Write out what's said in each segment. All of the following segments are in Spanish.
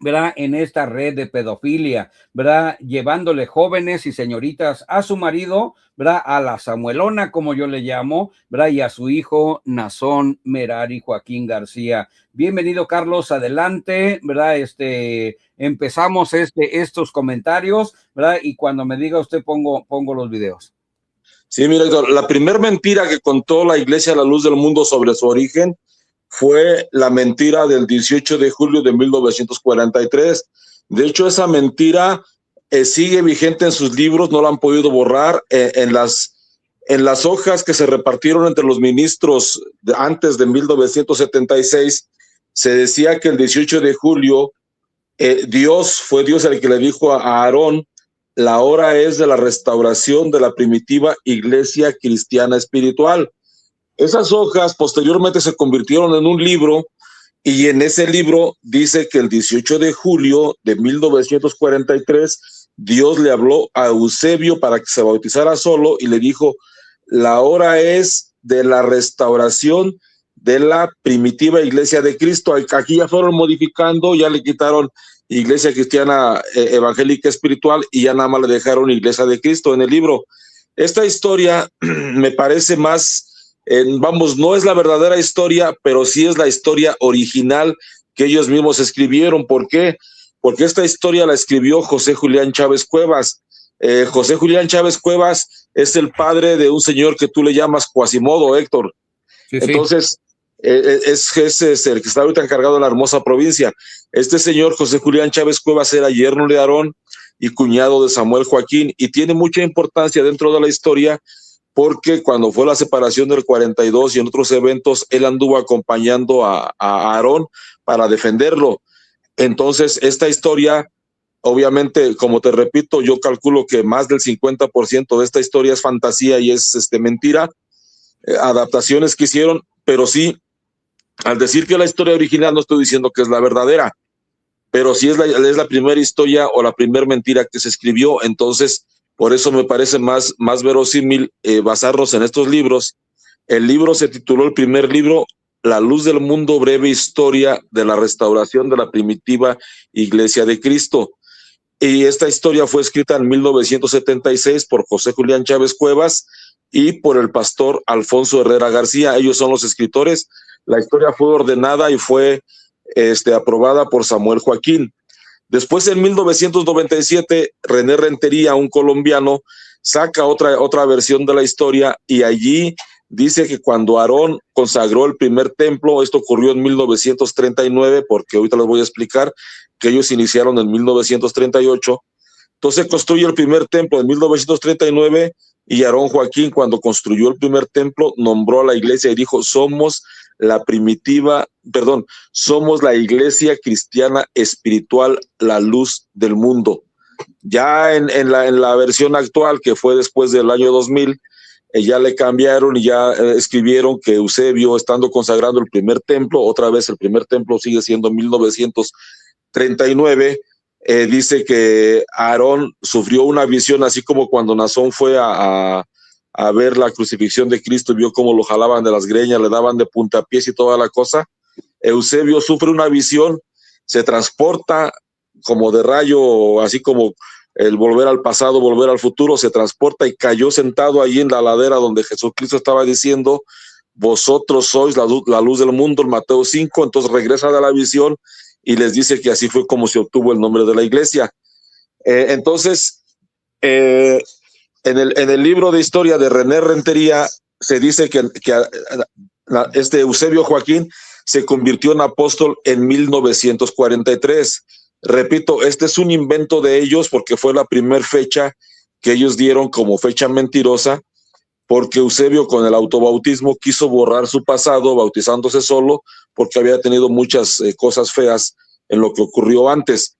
¿verdad? En esta red de pedofilia, ¿verdad? Llevándole jóvenes y señoritas a su marido, ¿verdad? A la Samuelona, como yo le llamo, ¿verdad? Y a su hijo Nazón Merari Joaquín García. Bienvenido, Carlos, adelante, ¿verdad? Empezamos estos comentarios, ¿verdad? Y cuando me diga usted, pongo los videos. Sí, mira, Héctor, la primera mentira que contó la Iglesia a la Luz del Mundo sobre su origen fue la mentira del 18 de julio de 1943. De hecho, esa mentira sigue vigente en sus libros, no la han podido borrar. En las hojas que se repartieron entre los ministros antes de 1976, se decía que el 18 de julio fue Dios el que le dijo a Aarón: la hora es de la restauración de la primitiva iglesia cristiana espiritual. Esas hojas posteriormente se convirtieron en un libro, y en ese libro dice que el 18 de julio de 1943 Dios le habló a Eusebio para que se bautizara solo y le dijo: la hora es de la restauración de la primitiva iglesia de Cristo. Aquí ya fueron modificando, ya le quitaron iglesia cristiana evangélica espiritual y ya nada más le dejaron iglesia de Cristo en el libro. Esta historia me parece más, no es la verdadera historia, pero sí es la historia original que ellos mismos escribieron. ¿Por qué? Porque esta historia la escribió José Julián Chávez Cuevas. José Julián Chávez Cuevas es el padre de un señor que tú le llamas Quasimodo, Héctor. Sí, entonces, es el que está ahorita encargado de la hermosa provincia. Este señor, José Julián Chávez Cuevas, era yerno de Aarón y cuñado de Samuel Joaquín, y tiene mucha importancia dentro de la historia porque cuando fue la separación del 42 y en otros eventos, él anduvo acompañando a Aarón para defenderlo. Entonces, esta historia, obviamente, como te repito, yo calculo que más del 50% de esta historia es fantasía y es mentira, adaptaciones que hicieron, pero sí, al decir que la historia original, no estoy diciendo que es la verdadera, pero sí es la primera historia o la primera mentira que se escribió. Entonces, por eso me parece más verosímil basarnos en estos libros. El libro se tituló, el primer libro, La Luz del Mundo, breve historia de la restauración de la primitiva Iglesia de Cristo. Y esta historia fue escrita en 1976 por José Julián Chávez Cuevas y por el pastor Alfonso Herrera García. Ellos son los escritores. La historia fue ordenada y fue aprobada por Samuel Joaquín. Después, en 1997, René Rentería, un colombiano, saca otra versión de la historia, y allí dice que cuando Aarón consagró el primer templo, esto ocurrió en 1939, porque ahorita les voy a explicar que ellos iniciaron en 1938. Entonces construye el primer templo en 1939, y Aarón Joaquín, cuando construyó el primer templo, nombró a la iglesia y dijo: somos la iglesia cristiana espiritual, la luz del mundo. Ya en la versión actual, que fue después del año 2000, ya le cambiaron y ya escribieron que Eusebio, estando consagrando el primer templo, otra vez el primer templo sigue siendo 1939, dice que Aarón sufrió una visión, así como cuando Nazón fue a ver la crucifixión de Cristo y vio cómo lo jalaban de las greñas, le daban de puntapiés y toda la cosa. Eusebio sufre una visión, se transporta como de rayo, así como el volver al pasado, volver al futuro, se transporta y cayó sentado allí en la ladera donde Jesucristo estaba diciendo: vosotros sois la luz del mundo, en Mateo 5. Entonces regresa de la visión y les dice que así fue como se obtuvo el nombre de la iglesia. Entonces, en el libro de historia de René Rentería se dice que Eusebio Joaquín se convirtió en apóstol en 1943. Repito, este es un invento de ellos porque fue la primera fecha que ellos dieron como fecha mentirosa, porque Eusebio, con el autobautismo, quiso borrar su pasado bautizándose solo, porque había tenido muchas cosas feas en lo que ocurrió antes.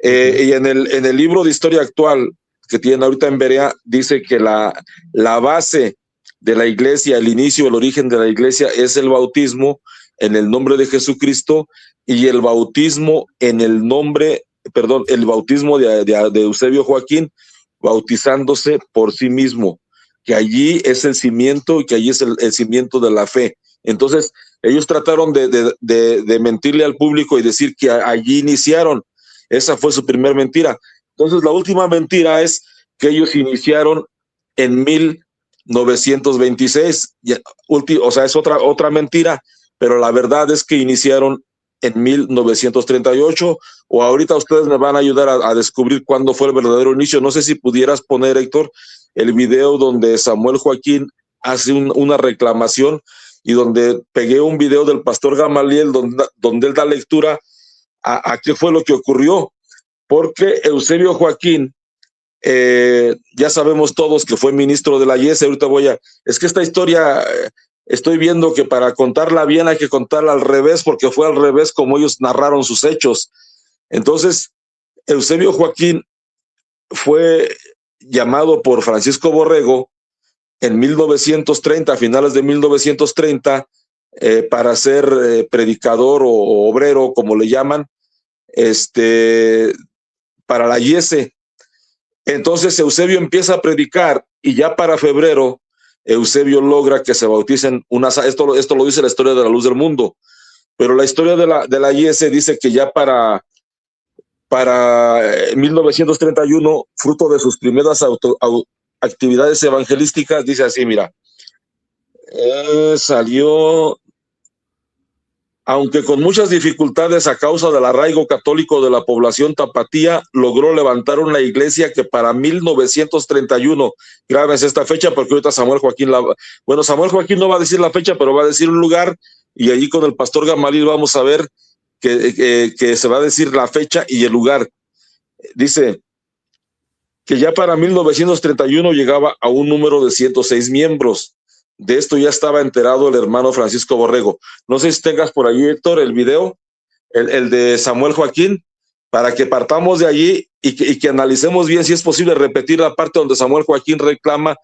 Y en el libro de historia actual que tienen ahorita en Berea, dice que la base de la iglesia, el inicio, el origen de la iglesia es el bautismo en el nombre de Jesucristo, y el bautismo en el nombre, el bautismo de Eusebio Joaquín, bautizándose por sí mismo, que allí es el cimiento y que allí es el cimiento de la fe. Entonces, ellos trataron de mentirle al público y decir que allí iniciaron. Esa fue su primera mentira. Entonces, la última mentira es que ellos iniciaron en 1926. O sea, es otra mentira, pero la verdad es que iniciaron en 1938, o ahorita ustedes me van a ayudar a descubrir cuándo fue el verdadero inicio. No sé si pudieras poner, Héctor, el video donde Samuel Joaquín hace una reclamación y donde pegué un video del pastor Gamaliel donde él da lectura a qué fue lo que ocurrió, porque Eusebio Joaquín, ya sabemos todos que fue ministro de la IES. Ahorita es que esta historia, estoy viendo que para contarla bien hay que contarla al revés, porque fue al revés como ellos narraron sus hechos. Entonces, Eusebio Joaquín fue llamado por Francisco Borrego en 1930, a finales de 1930, para ser predicador o obrero, como le llaman, para la IES. Entonces Eusebio empieza a predicar y ya para febrero Eusebio logra que se bauticen esto lo dice la historia de la Luz del Mundo, pero la historia de la IES dice que ya para 1931, fruto de sus primeras actividades evangelísticas, dice así, mira, salió, aunque con muchas dificultades a causa del arraigo católico de la población tapatía, logró levantar una iglesia que para 1931, grábense esta fecha porque ahorita Samuel Joaquín Samuel Joaquín no va a decir la fecha, pero va a decir un lugar, y allí con el pastor Gamaliel vamos a ver que se va a decir la fecha y el lugar. Dice que ya para 1931 llegaba a un número de 106 miembros. De esto ya estaba enterado el hermano Francisco Borrego. No sé si tengas por ahí, Héctor, el video, el de Samuel Joaquín, para que partamos de allí y que analicemos bien si es posible repetir la parte donde Samuel Joaquín reclama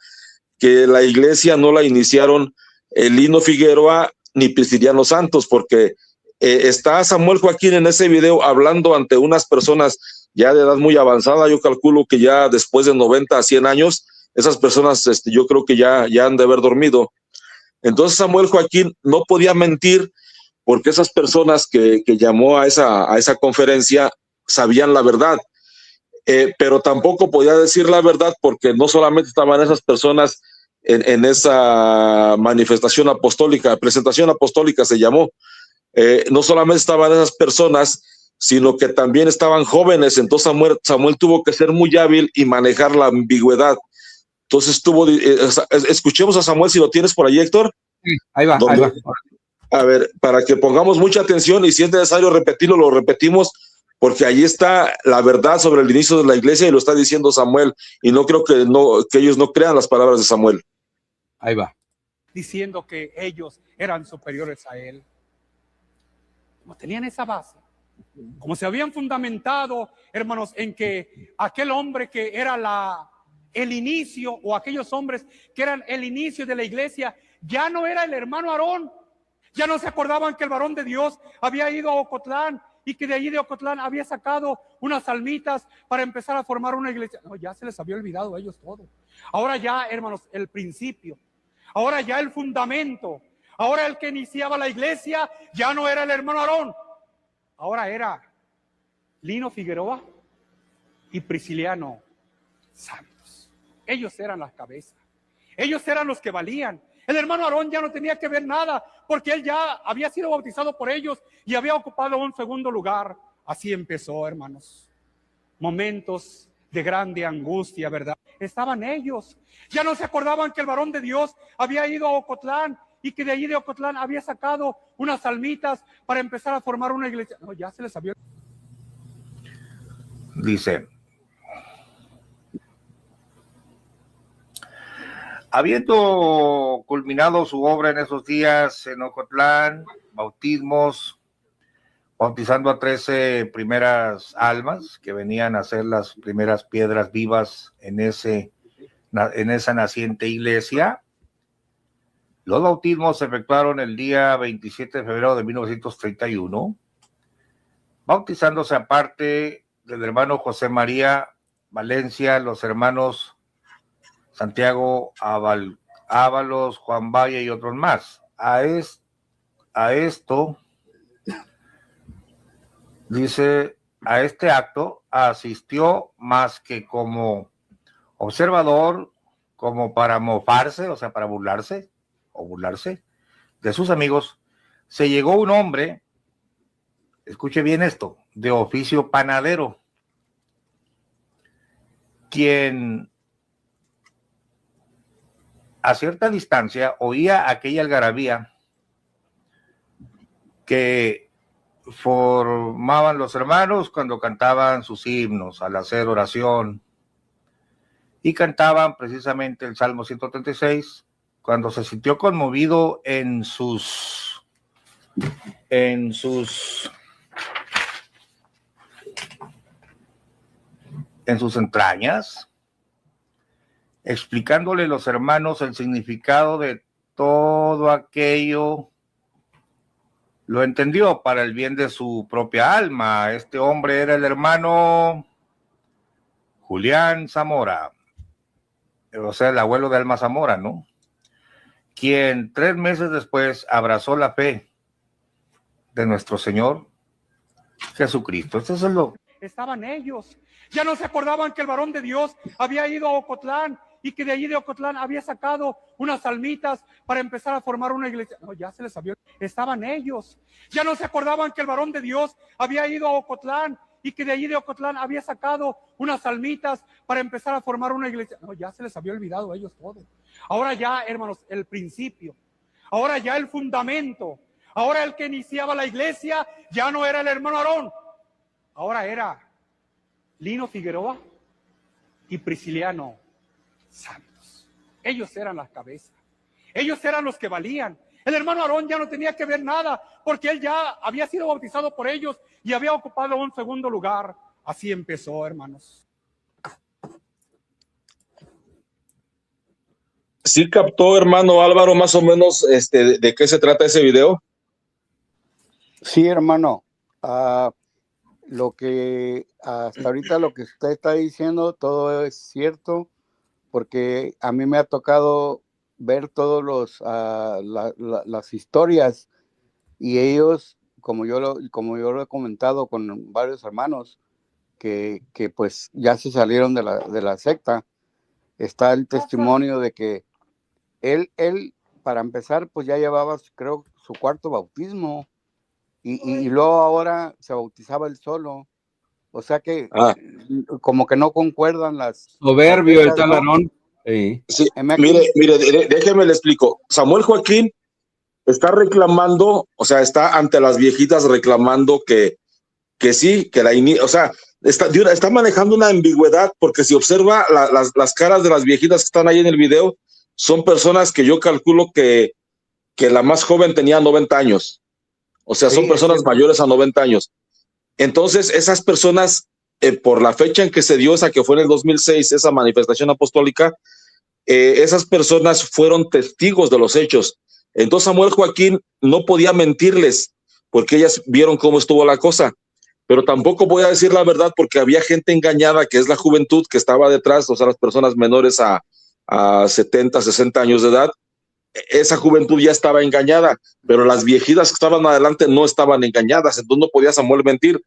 que la iglesia no la iniciaron Lino Figueroa ni Prisciliano Santos, porque está Samuel Joaquín en ese video hablando ante unas personas ya de edad muy avanzada. Yo calculo que ya después de 90 a 100 años, esas personas yo creo que ya han de haber dormido. Entonces Samuel Joaquín no podía mentir porque esas personas que llamó a esa conferencia sabían la verdad, pero tampoco podía decir la verdad porque no solamente estaban esas personas en esa manifestación apostólica, presentación apostólica se llamó, no solamente estaban esas personas, sino que también estaban jóvenes. Entonces Samuel tuvo que ser muy hábil y manejar la ambigüedad. Entonces escuchemos a Samuel, si lo tienes por ahí, Héctor. Sí, ahí va. A ver, para que pongamos mucha atención y si es necesario repetirlo, lo repetimos, porque ahí está la verdad sobre el inicio de la iglesia y lo está diciendo Samuel, y no creo que ellos no crean las palabras de Samuel. Ahí va. Diciendo que ellos eran superiores a él. Como tenían esa base, como se habían fundamentado, hermanos, en que aquel hombre que era el inicio, o aquellos hombres que eran el inicio de la iglesia, ya no era el hermano Aarón. Ya no se acordaban que el varón de Dios había ido a Ocotlán y que de allí de Ocotlán había sacado unas almitas para empezar a formar una iglesia. No, ya se les había olvidado a ellos todo. Ahora ya, hermanos, el principio, ahora ya el fundamento, ahora el que iniciaba la iglesia ya no era el hermano Aarón, ahora era Lino Figueroa y Prisciliano Santos. Ellos eran las cabezas, ellos eran los que valían. El hermano Aarón ya no tenía que ver nada, porque él ya había sido bautizado por ellos y había ocupado un segundo lugar. Así empezó, hermanos. Momentos de grande angustia, ¿verdad? Estaban ellos. Ya no se acordaban que el varón de Dios había ido a Ocotlán y que de allí de Ocotlán había sacado unas almitas para empezar a formar una iglesia. No, ya se les había... Dice: habiendo culminado su obra en esos días en Ocotlán, bautismos, bautizando a 13 primeras almas que venían a ser las primeras piedras vivas en esa naciente iglesia. Los bautismos se efectuaron el día 27 de febrero de 1931, bautizándose aparte del hermano José María Valencia, los hermanos Santiago Ábalos, Juan Valle y otros más. A esto, dice, a este acto asistió más que como observador, como para mofarse, o sea, para burlarse de sus amigos. Se llegó un hombre, escuche bien esto, de oficio panadero, quien a cierta distancia oía aquella algarabía que formaban los hermanos cuando cantaban sus himnos al hacer oración, y cantaban precisamente el Salmo 136, cuando se sintió conmovido en sus entrañas, explicándole a los hermanos el significado de todo aquello. Lo entendió para el bien de su propia alma. Este hombre era el hermano Julián Zamora, o sea, el abuelo de Alma Zamora, ¿no? Quien 3 meses después abrazó la fe de nuestro Señor Jesucristo. Esto es lo... Estaban ellos. Ya no se acordaban que el varón de Dios había ido a Ocotlán y que de allí de Ocotlán había sacado unas almitas para empezar a formar una iglesia. No, ya se les había... Estaban ellos. Ya no se acordaban que el varón de Dios había ido a Ocotlán y que de allí de Ocotlán había sacado unas almitas para empezar a formar una iglesia. No, ya se les había olvidado a ellos todo. Ahora ya, hermanos, el principio. Ahora ya el fundamento. Ahora el que iniciaba la iglesia ya no era el hermano Aarón. Ahora era Lino Figueroa y Prisciliano Santos. Ellos eran las cabezas. Ellos eran los que valían. El hermano Aarón ya no tenía que ver nada, porque él ya había sido bautizado por ellos y había ocupado un segundo lugar. Así empezó, hermanos. ¿Sí captó, hermano Álvaro, más o menos de qué se trata ese video? Sí, hermano. Lo que hasta ahorita lo que usted está diciendo, todo es cierto, porque a mí me ha tocado ver todos las historias, y ellos, como yo lo he comentado con varios hermanos que pues ya se salieron de la secta, está el testimonio de que él para empezar pues ya llevaba, creo, su 4º bautismo, y luego ahora se bautizaba él solo. O sea que como que no concuerdan las... Soberbio el tal Aarón. Sí. Sí, mire, déjeme le explico. Samuel Joaquín está reclamando, o sea, está ante las viejitas reclamando que sí, que o sea, está manejando una ambigüedad, porque si observa las caras de las viejitas que están ahí en el video, son personas que yo calculo que la más joven tenía 90 años. O sea, son personas mayores a 90 años. Entonces, esas personas, por la fecha en que se dio, esa que fue en el 2006, esa manifestación apostólica, esas personas fueron testigos de los hechos. Entonces Samuel Joaquín no podía mentirles, porque ellas vieron cómo estuvo la cosa. Pero tampoco voy a decir la verdad, porque había gente engañada, que es la juventud que estaba detrás, o sea, las personas menores a 70, 60 años de edad. Esa juventud ya estaba engañada, pero las viejitas que estaban adelante no estaban engañadas, entonces no podía Samuel mentir.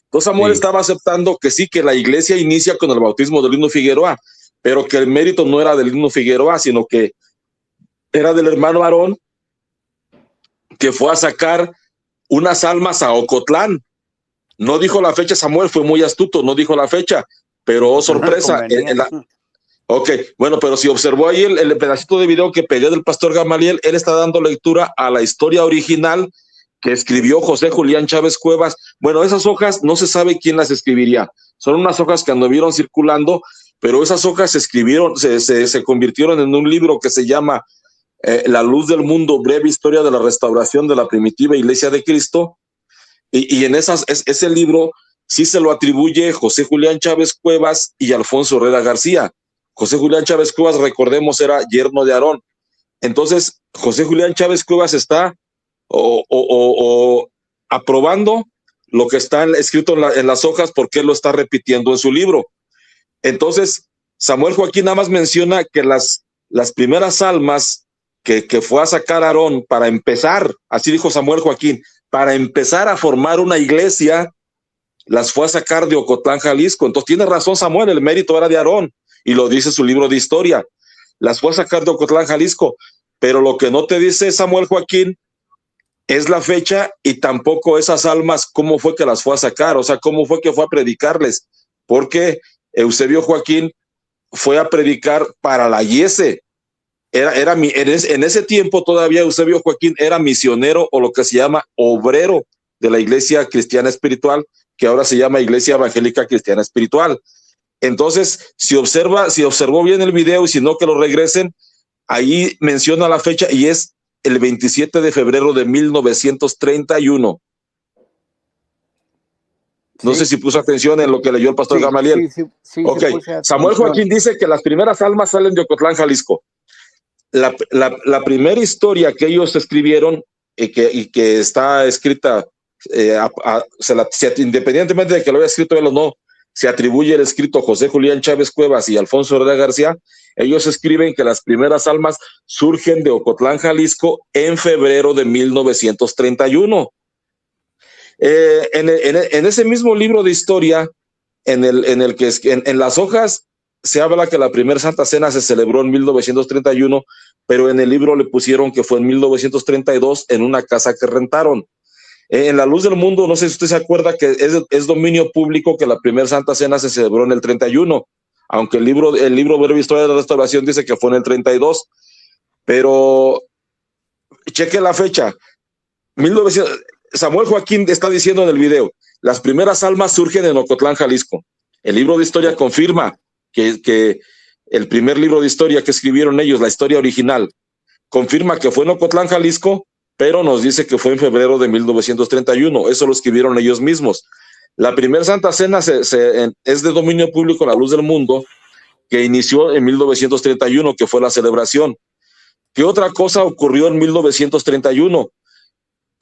Entonces Samuel estaba aceptando que sí, que la iglesia inicia con el bautismo de Lino Figueroa, pero que el mérito no era de Lino Figueroa, sino que era del hermano Aarón, que fue a sacar unas almas a Ocotlán. No dijo la fecha. Samuel fue muy astuto, no dijo la fecha, pero oh, sorpresa. Ok, bueno, pero si observó ahí el pedacito de video que pegué del pastor Gamaliel, él está dando lectura a la historia original que escribió José Julián Chávez Cuevas. Bueno, esas hojas no se sabe quién las escribiría, son unas hojas que anduvieron circulando, pero esas hojas se escribieron, se convirtieron en un libro que se llama La Luz del Mundo, breve historia de la restauración de la primitiva Iglesia de Cristo, y en ese libro sí se lo atribuye José Julián Chávez Cuevas y Alfonso Herrera García. José Julián Chávez Cuevas, recordemos, era yerno de Aarón. Entonces, José Julián Chávez Cuevas está aprobando lo que está escrito en las hojas, porque él lo está repitiendo en su libro. Entonces, Samuel Joaquín nada más menciona que las primeras almas que fue a sacar Aarón para empezar, así dijo Samuel Joaquín, para empezar a formar una iglesia, las fue a sacar de Ocotlán, Jalisco. Entonces tiene razón Samuel, el mérito era de Aarón, y lo dice su libro de historia. Las fue a sacar de Ocotlán, Jalisco, pero lo que no te dice Samuel Joaquín es la fecha y tampoco esas almas, cómo fue que las fue a sacar, o sea, cómo fue que fue a predicarles, porque Eusebio Joaquín fue a predicar para la IESE. En ese tiempo todavía Eusebio Joaquín era misionero o lo que se llama obrero de la Iglesia Cristiana Espiritual, que ahora se llama Iglesia Evangélica Cristiana Espiritual. Entonces, si observó bien el video y si no que lo regresen, ahí menciona la fecha y es el 27 de febrero de 1931. No sé si puso atención en lo que leyó el pastor Gamaliel. Sí, ok, Samuel Joaquín dice que las primeras almas salen de Ocotlán, Jalisco. La primera historia que ellos escribieron y que está escrita, independientemente de que lo haya escrito él o no, se atribuye el escrito a José Julián Chávez Cuevas y Alfonso Herrera García. Ellos escriben que las primeras almas surgen de Ocotlán, Jalisco, en febrero de 1931. En ese mismo libro de historia, en las hojas se habla que la primera Santa Cena se celebró en 1931, pero en el libro le pusieron que fue en 1932 en una casa que rentaron. En La Luz del Mundo, no sé si usted se acuerda que es dominio público que la primera Santa Cena se celebró en el 31, aunque el libro Breve Historia de la Restauración dice que fue en el 32, pero cheque la fecha. Samuel Joaquín está diciendo en el video, las primeras almas surgen en Ocotlán, Jalisco. El libro de historia confirma que el primer libro de historia que escribieron ellos, la historia original, confirma que fue en Ocotlán, Jalisco, pero nos dice que fue en febrero de 1931. Eso lo escribieron ellos mismos. La primera Santa Cena es de dominio público, La Luz del Mundo, que inició en 1931, que fue la celebración. ¿Qué otra cosa ocurrió en 1931?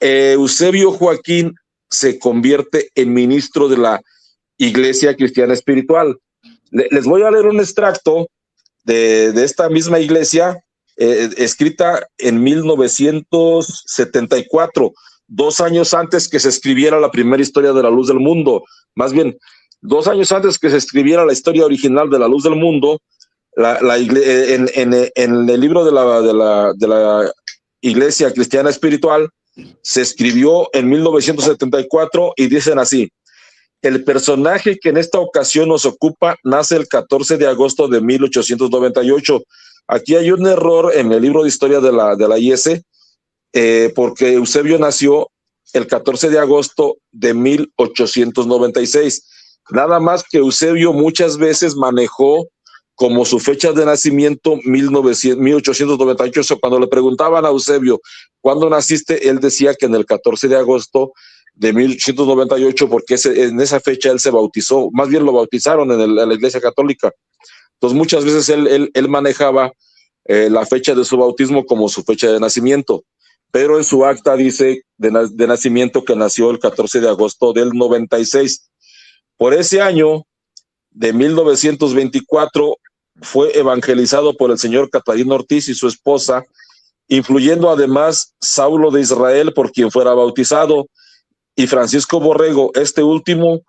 Eusebio Joaquín se convierte en ministro de la Iglesia Cristiana Espiritual. Les voy a leer un extracto de esta misma iglesia, escrita en 1974, 2 años antes que se escribiera la primera historia de La Luz del Mundo. Más bien, 2 años antes que se escribiera la historia original de La Luz del Mundo, en el libro de la Iglesia Cristiana Espiritual, se escribió en 1974 y dicen así: el personaje que en esta ocasión nos ocupa nace el 14 de agosto de 1898. Aquí hay un error en el libro de historia de la IESE, porque Eusebio nació el 14 de agosto de 1896. Nada más que Eusebio muchas veces manejó como su fecha de nacimiento 1898. Cuando le preguntaban a Eusebio, ¿cuándo naciste? Él decía que en el 14 de agosto de 1898, porque en esa fecha él se bautizó, más bien lo bautizaron en la Iglesia Católica. Entonces muchas veces él manejaba la fecha de su bautismo como su fecha de nacimiento, pero en su acta dice de nacimiento que nació el 14 de agosto del 96. Por ese año de 1924 fue evangelizado por el señor Catarino Ortiz y su esposa, influyendo además Saulo de Israel, por quien fuera bautizado, y Francisco Borrego, este último,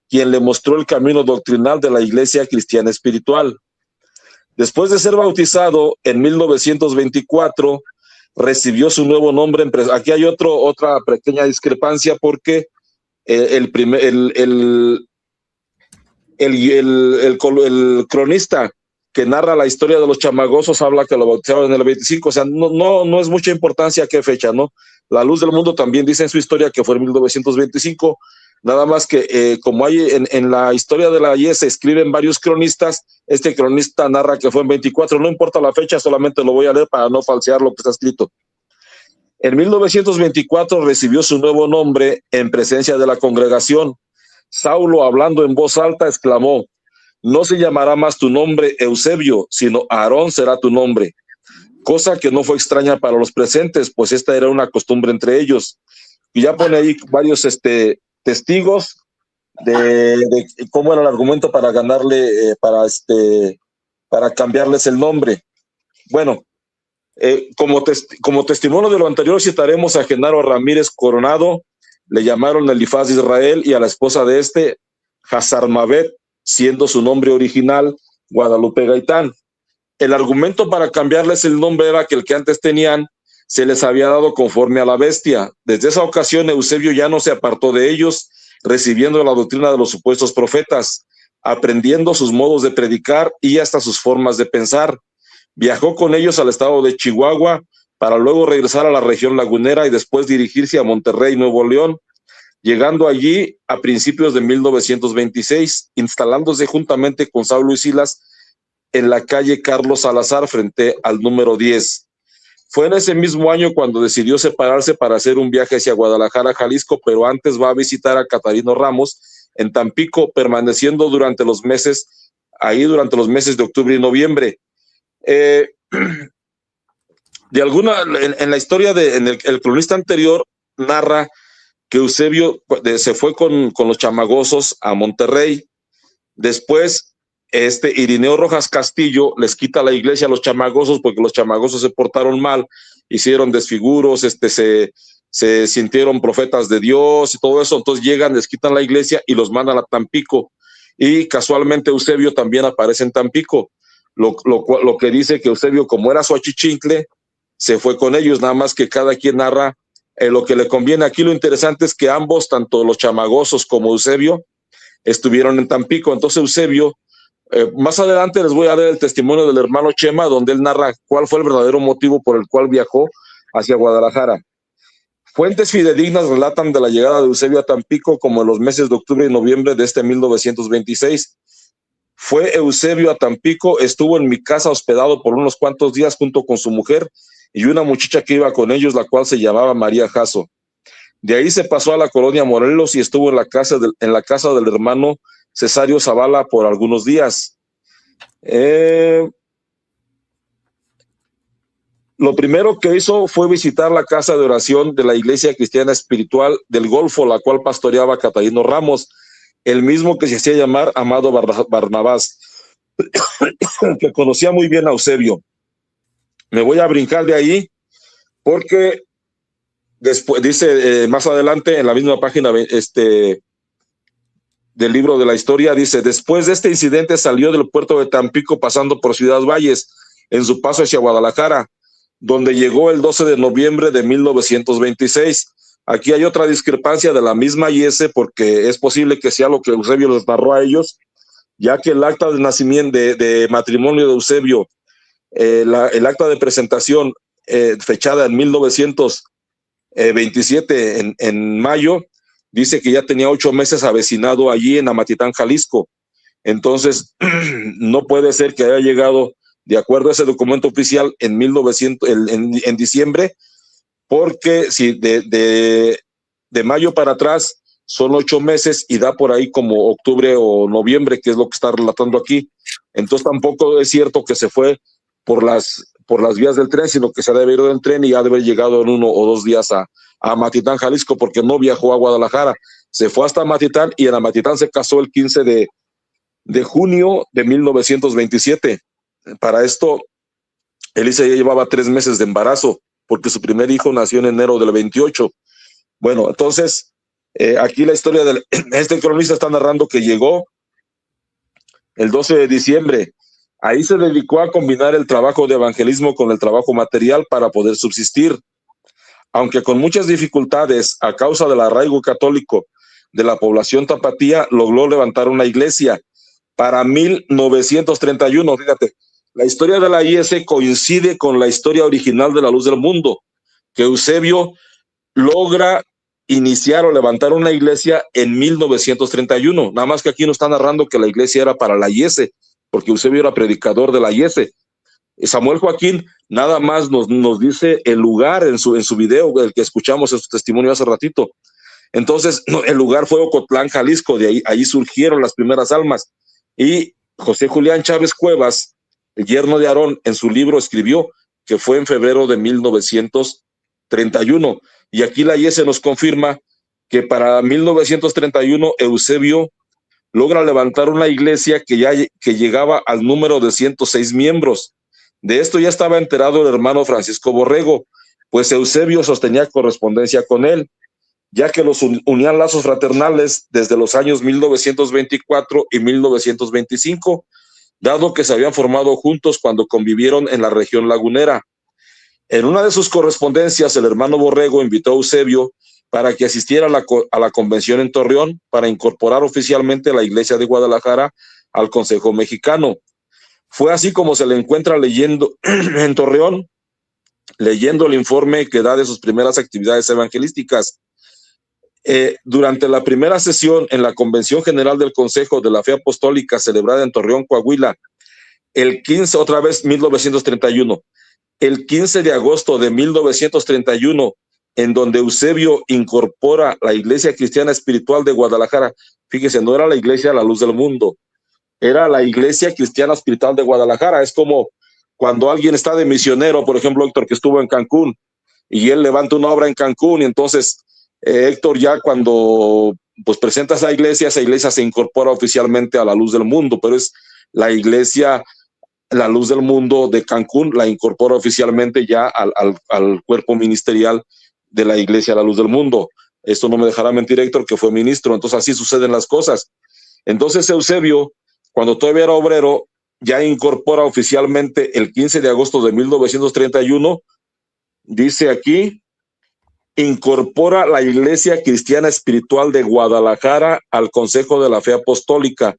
quien le mostró el camino doctrinal de la Iglesia Cristiana Espiritual. Después de ser bautizado en 1924, recibió su nuevo nombre. Aquí hay otra pequeña discrepancia, porque el cronista que narra la historia de los chamagosos habla que lo bautizaron en el 25, o sea, no es mucha importancia qué fecha, ¿no? La Luz del Mundo también dice en su historia que fue en 1925, nada más que como hay en la historia de la IES se escriben varios cronistas, este cronista narra que fue en 24, no importa la fecha, solamente lo voy a leer para no falsear lo que está escrito. En 1924 recibió su nuevo nombre en presencia de la congregación. Saulo, hablando en voz alta, exclamó: no se llamará más tu nombre Eusebio, sino Aarón será tu nombre. Cosa que no fue extraña para los presentes, pues esta era una costumbre entre ellos. Y ya pone ahí varios testigos de cómo era el argumento para ganarle, para cambiarles el nombre. Bueno, como testimonio de lo anterior citaremos a Genaro Ramírez Coronado, le llamaron Elifaz de Israel, y a la esposa de este, Hazarmaveth, siendo su nombre original Guadalupe Gaitán. El argumento para cambiarles el nombre era que el que antes tenían se les había dado conforme a la bestia. Desde esa ocasión, Eusebio ya no se apartó de ellos, recibiendo la doctrina de los supuestos profetas, aprendiendo sus modos de predicar y hasta sus formas de pensar. Viajó con ellos al estado de Chihuahua para luego regresar a la región lagunera y después dirigirse a Monterrey, Nuevo León, llegando allí a principios de 1926, instalándose juntamente con Saulo y Silas en la calle Carlos Salazar frente al número 10. Fue en ese mismo año cuando decidió separarse para hacer un viaje hacia Guadalajara, Jalisco, pero antes va a visitar a Catarino Ramos en Tampico, permaneciendo durante los meses de octubre y noviembre. En la historia el cronista anterior narra que Eusebio se fue con los chamagosos a Monterrey. Después Irineo Rojas Castillo les quita la iglesia a los chamagosos porque los chamagosos se portaron mal, hicieron desfiguros, se sintieron profetas de Dios y todo eso. Entonces llegan, les quitan la iglesia y los mandan a Tampico, y casualmente Eusebio también aparece en Tampico, lo que dice que Eusebio, como era su achichincle, se fue con ellos, nada más que cada quien narra lo que le conviene. Aquí lo interesante es que ambos, tanto los chamagosos como Eusebio, estuvieron en Tampico. Entonces Eusebio, más adelante les voy a dar el testimonio del hermano Chema, donde él narra cuál fue el verdadero motivo por el cual viajó hacia Guadalajara. Fuentes fidedignas relatan de la llegada de Eusebio a Tampico como en los meses de octubre y noviembre de 1926. Fue Eusebio a Tampico, estuvo en mi casa hospedado por unos cuantos días junto con su mujer y una muchacha que iba con ellos, la cual se llamaba María Jasso. De ahí se pasó a la colonia Morelos y estuvo en la casa del hermano Cesario Zavala por algunos días. Lo primero que hizo fue visitar la casa de oración de la Iglesia Cristiana Espiritual del Golfo, la cual pastoreaba Catarino Ramos, el mismo que se hacía llamar Amado Barnabás, que conocía muy bien a Eusebio. Me voy a brincar de ahí porque después dice más adelante en la misma página del libro de la historia, dice: después de este incidente salió del puerto de Tampico pasando por Ciudad Valles en su paso hacia Guadalajara, donde llegó el 12 de noviembre de 1926. Aquí hay otra discrepancia de la misma IS, porque es posible que sea lo que Eusebio les narró a ellos, ya que el acta de nacimiento, de matrimonio de Eusebio, el acta de presentación fechada en 1927 en mayo, dice que ya tenía 8 meses avecinado allí en Amatitán, Jalisco. Entonces, no puede ser que haya llegado, de acuerdo a ese documento oficial, en diciembre, porque si de mayo para atrás son 8 meses y da por ahí como octubre o noviembre, que es lo que está relatando aquí. Entonces tampoco es cierto que se fue por las vías del tren, sino que se debe ir del tren y ha de haber llegado en 1 o 2 días a Amatitán, Jalisco, porque no viajó a Guadalajara. Se fue hasta Amatitán y en Amatitán se casó el 15 de junio de 1927. Para esto, Elisa ya llevaba 3 meses de embarazo, porque su primer hijo nació en enero del 28. Bueno, entonces, aquí la historia de este cronista está narrando que llegó el 12 de diciembre. Ahí se dedicó a combinar el trabajo de evangelismo con el trabajo material para poder subsistir. Aunque con muchas dificultades, a causa del arraigo católico de la población tapatía, logró levantar una iglesia para 1931. Fíjate, la historia de la IS coincide con la historia original de la Luz del Mundo, que Eusebio logra iniciar o levantar una iglesia en 1931. Nada más que aquí nos está narrando que la iglesia era para la IS, porque Eusebio era predicador de la IS. Samuel Joaquín nada más nos dice el lugar en su video, el que escuchamos en su testimonio hace ratito. Entonces, el lugar fue Ocotlán, Jalisco, de ahí surgieron las primeras almas. Y José Julián Chávez Cuevas, el yerno de Aarón, en su libro escribió que fue en febrero de 1931. Y aquí la IS nos confirma que para 1931 Eusebio logra levantar una iglesia que llegaba al número de 106 miembros. De esto ya estaba enterado el hermano Francisco Borrego, pues Eusebio sostenía correspondencia con él. ya que los unían lazos fraternales desde los años 1924 y 1925, dado que se habían formado juntos cuando convivieron en la región lagunera. En una de sus correspondencias, el hermano Borrego invitó a Eusebio para que asistiera a la convención en Torreón para incorporar oficialmente la Iglesia de Guadalajara al Consejo Mexicano. Fue así como se le encuentra leyendo en Torreón, leyendo el informe que da de sus primeras actividades evangelísticas. Durante la primera sesión en la Convención General del Consejo de la Fe Apostólica celebrada en Torreón, Coahuila, el 15, otra vez 1931, el 15 de agosto de 1931, en donde Eusebio incorpora la Iglesia Cristiana Espiritual de Guadalajara. Fíjese, no era la Iglesia La Luz del Mundo, era la Iglesia Cristiana Espiritual de Guadalajara. Es como cuando alguien está de misionero, por ejemplo, Héctor, que estuvo en Cancún, y él levanta una obra en Cancún, y entonces Héctor ya cuando pues presenta esa iglesia se incorpora oficialmente a La Luz del Mundo, pero es la Iglesia La Luz del Mundo de Cancún, la incorpora oficialmente ya al cuerpo ministerial de la Iglesia La Luz del Mundo. Esto no me dejará mentir Héctor, que fue ministro. Entonces así suceden las cosas. Entonces Eusebio, cuando todavía era obrero, ya incorpora oficialmente el 15 de agosto de 1931, dice aquí, incorpora la Iglesia Cristiana Espiritual de Guadalajara al Consejo de la Fe Apostólica,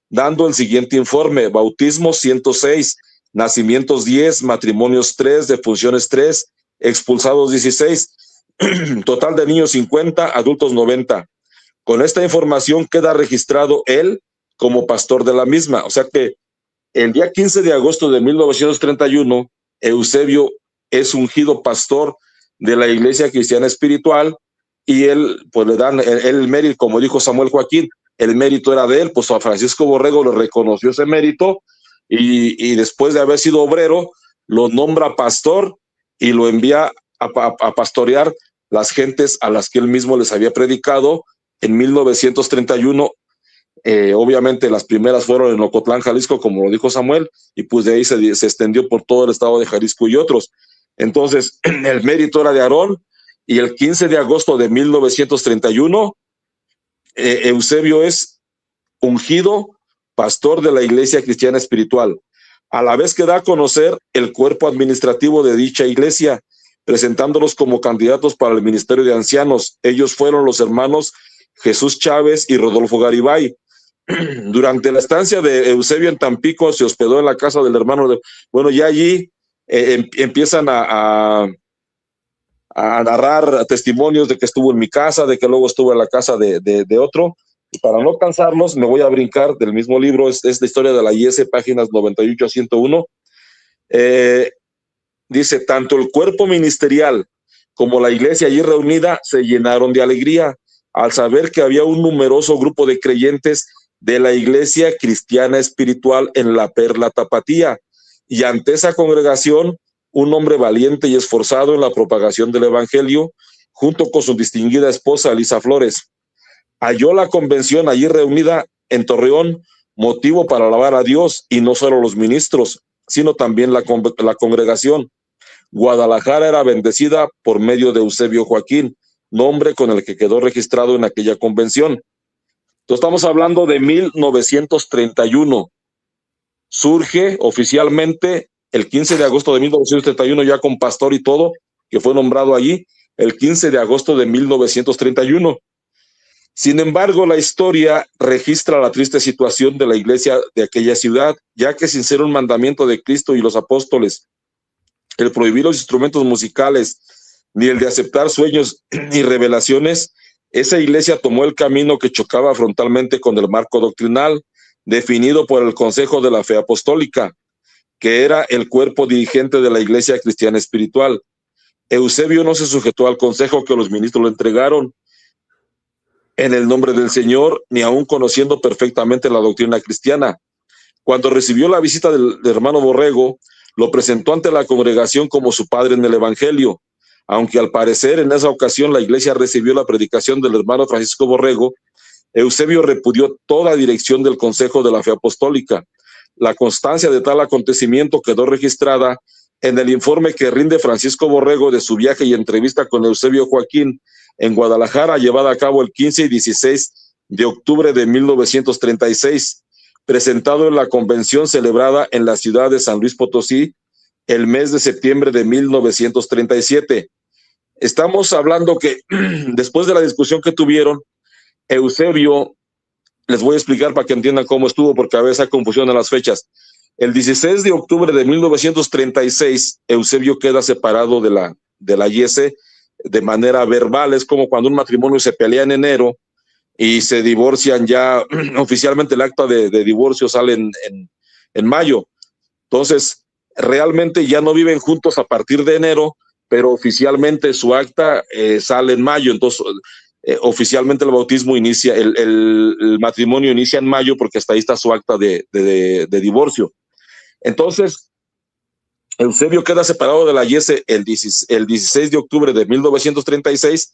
dando el siguiente informe: bautismos 106, nacimientos 10, matrimonios 3, defunciones 3, expulsados 16, total de niños 50, adultos 90. Con esta información queda registrado él como pastor de la misma. O sea que el día 15 de agosto de 1931, Eusebio es ungido pastor de la Iglesia Cristiana Espiritual, y él, pues le dan el mérito, como dijo Samuel Joaquín, el mérito era de él, pues a Francisco Borrego le reconoció ese mérito, y después de haber sido obrero, lo nombra pastor y lo envía a pastorear las gentes a las que él mismo les había predicado en 1931. Obviamente las primeras fueron en Ocotlán, Jalisco, como lo dijo Samuel, y pues de ahí se extendió por todo el estado de Jalisco y otros. Entonces, el mérito era de Aarón, y el 15 de agosto de 1931, Eusebio es ungido pastor de la Iglesia Cristiana Espiritual, a la vez que da a conocer el cuerpo administrativo de dicha iglesia, presentándolos como candidatos para el ministerio de ancianos. Ellos fueron los hermanos Jesús Chávez y Rodolfo Garibay. Durante la estancia de Eusebio en Tampico, se hospedó en la casa del hermano bueno, ya allí empiezan a narrar testimonios de que estuvo en mi casa, de que luego estuvo en la casa de otro. Y para no cansarlos, me voy a brincar del mismo libro, es la historia de la IES, páginas 98 a 101. Dice, tanto el cuerpo ministerial como la iglesia allí reunida se llenaron de alegría al saber que había un numeroso grupo de creyentes de la Iglesia Cristiana Espiritual en La Perla Tapatía, y ante esa congregación un hombre valiente y esforzado en la propagación del Evangelio, junto con su distinguida esposa Elisa Flores. Halló la convención allí reunida en Torreón motivo para alabar a Dios, y no solo los ministros, sino también la congregación. Guadalajara era bendecida por medio de Eusebio Joaquín, nombre con el que quedó registrado en aquella convención. Entonces estamos hablando de 1931. Surge oficialmente el 15 de agosto de 1931, ya con pastor y todo, que fue nombrado allí el 15 de agosto de 1931. Sin embargo, la historia registra la triste situación de la iglesia de aquella ciudad, ya que sin ser un mandamiento de Cristo y los apóstoles, el prohibir los instrumentos musicales, ni el de aceptar sueños ni revelaciones, esa iglesia tomó el camino que chocaba frontalmente con el marco doctrinal definido por el Consejo de la Fe Apostólica, que era el cuerpo dirigente de la Iglesia Cristiana Espiritual. Eusebio no se sujetó al consejo que los ministros le entregaron en el nombre del Señor, ni aún conociendo perfectamente la doctrina cristiana. Cuando recibió la visita del hermano Borrego, lo presentó ante la congregación como su padre en el Evangelio, aunque al parecer en esa ocasión la iglesia recibió la predicación del hermano Francisco Borrego. Eusebio repudió toda dirección del Consejo de la Fe Apostólica. La constancia de tal acontecimiento quedó registrada en el informe que rinde Francisco Borrego de su viaje y entrevista con Eusebio Joaquín en Guadalajara, llevada a cabo el 15 y 16 de octubre de 1936, presentado en la convención celebrada en la ciudad de San Luis Potosí el mes de septiembre de 1937. Estamos hablando que después de la discusión que tuvieron, Eusebio, les voy a explicar para que entiendan cómo estuvo, porque a veces hay confusión en las fechas. El 16 de octubre de 1936, Eusebio queda separado de la IESE de manera verbal. Es como cuando un matrimonio se pelea en enero y se divorcian ya, oficialmente el acta de divorcio sale en mayo. Entonces, realmente ya no viven juntos a partir de enero, pero oficialmente su acta sale en mayo. Entonces, oficialmente el bautismo inicia, el matrimonio inicia en mayo, porque hasta ahí está su acta de divorcio. Entonces, Eusebio queda separado de la IESE el 16 de octubre de 1936,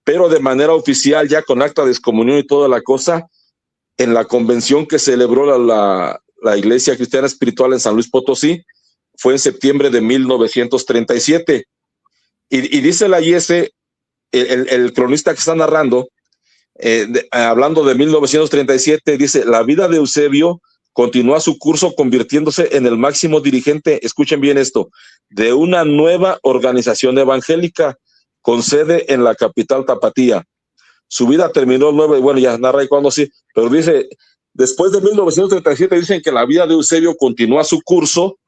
pero de manera oficial, ya con acta de excomunión y toda la cosa, en la convención que celebró la Iglesia Cristiana Espiritual en San Luis Potosí, fue en septiembre de 1937. Y dice la IESE, el cronista que está narrando, hablando de 1937, dice: la vida de Eusebio continúa su curso convirtiéndose en el máximo dirigente, escuchen bien esto, de una nueva organización evangélica con sede en la capital tapatía. Su vida terminó el 9, bueno, ya narra y cuando sí, pero dice, después de 1937 dicen que la vida de Eusebio continúa su curso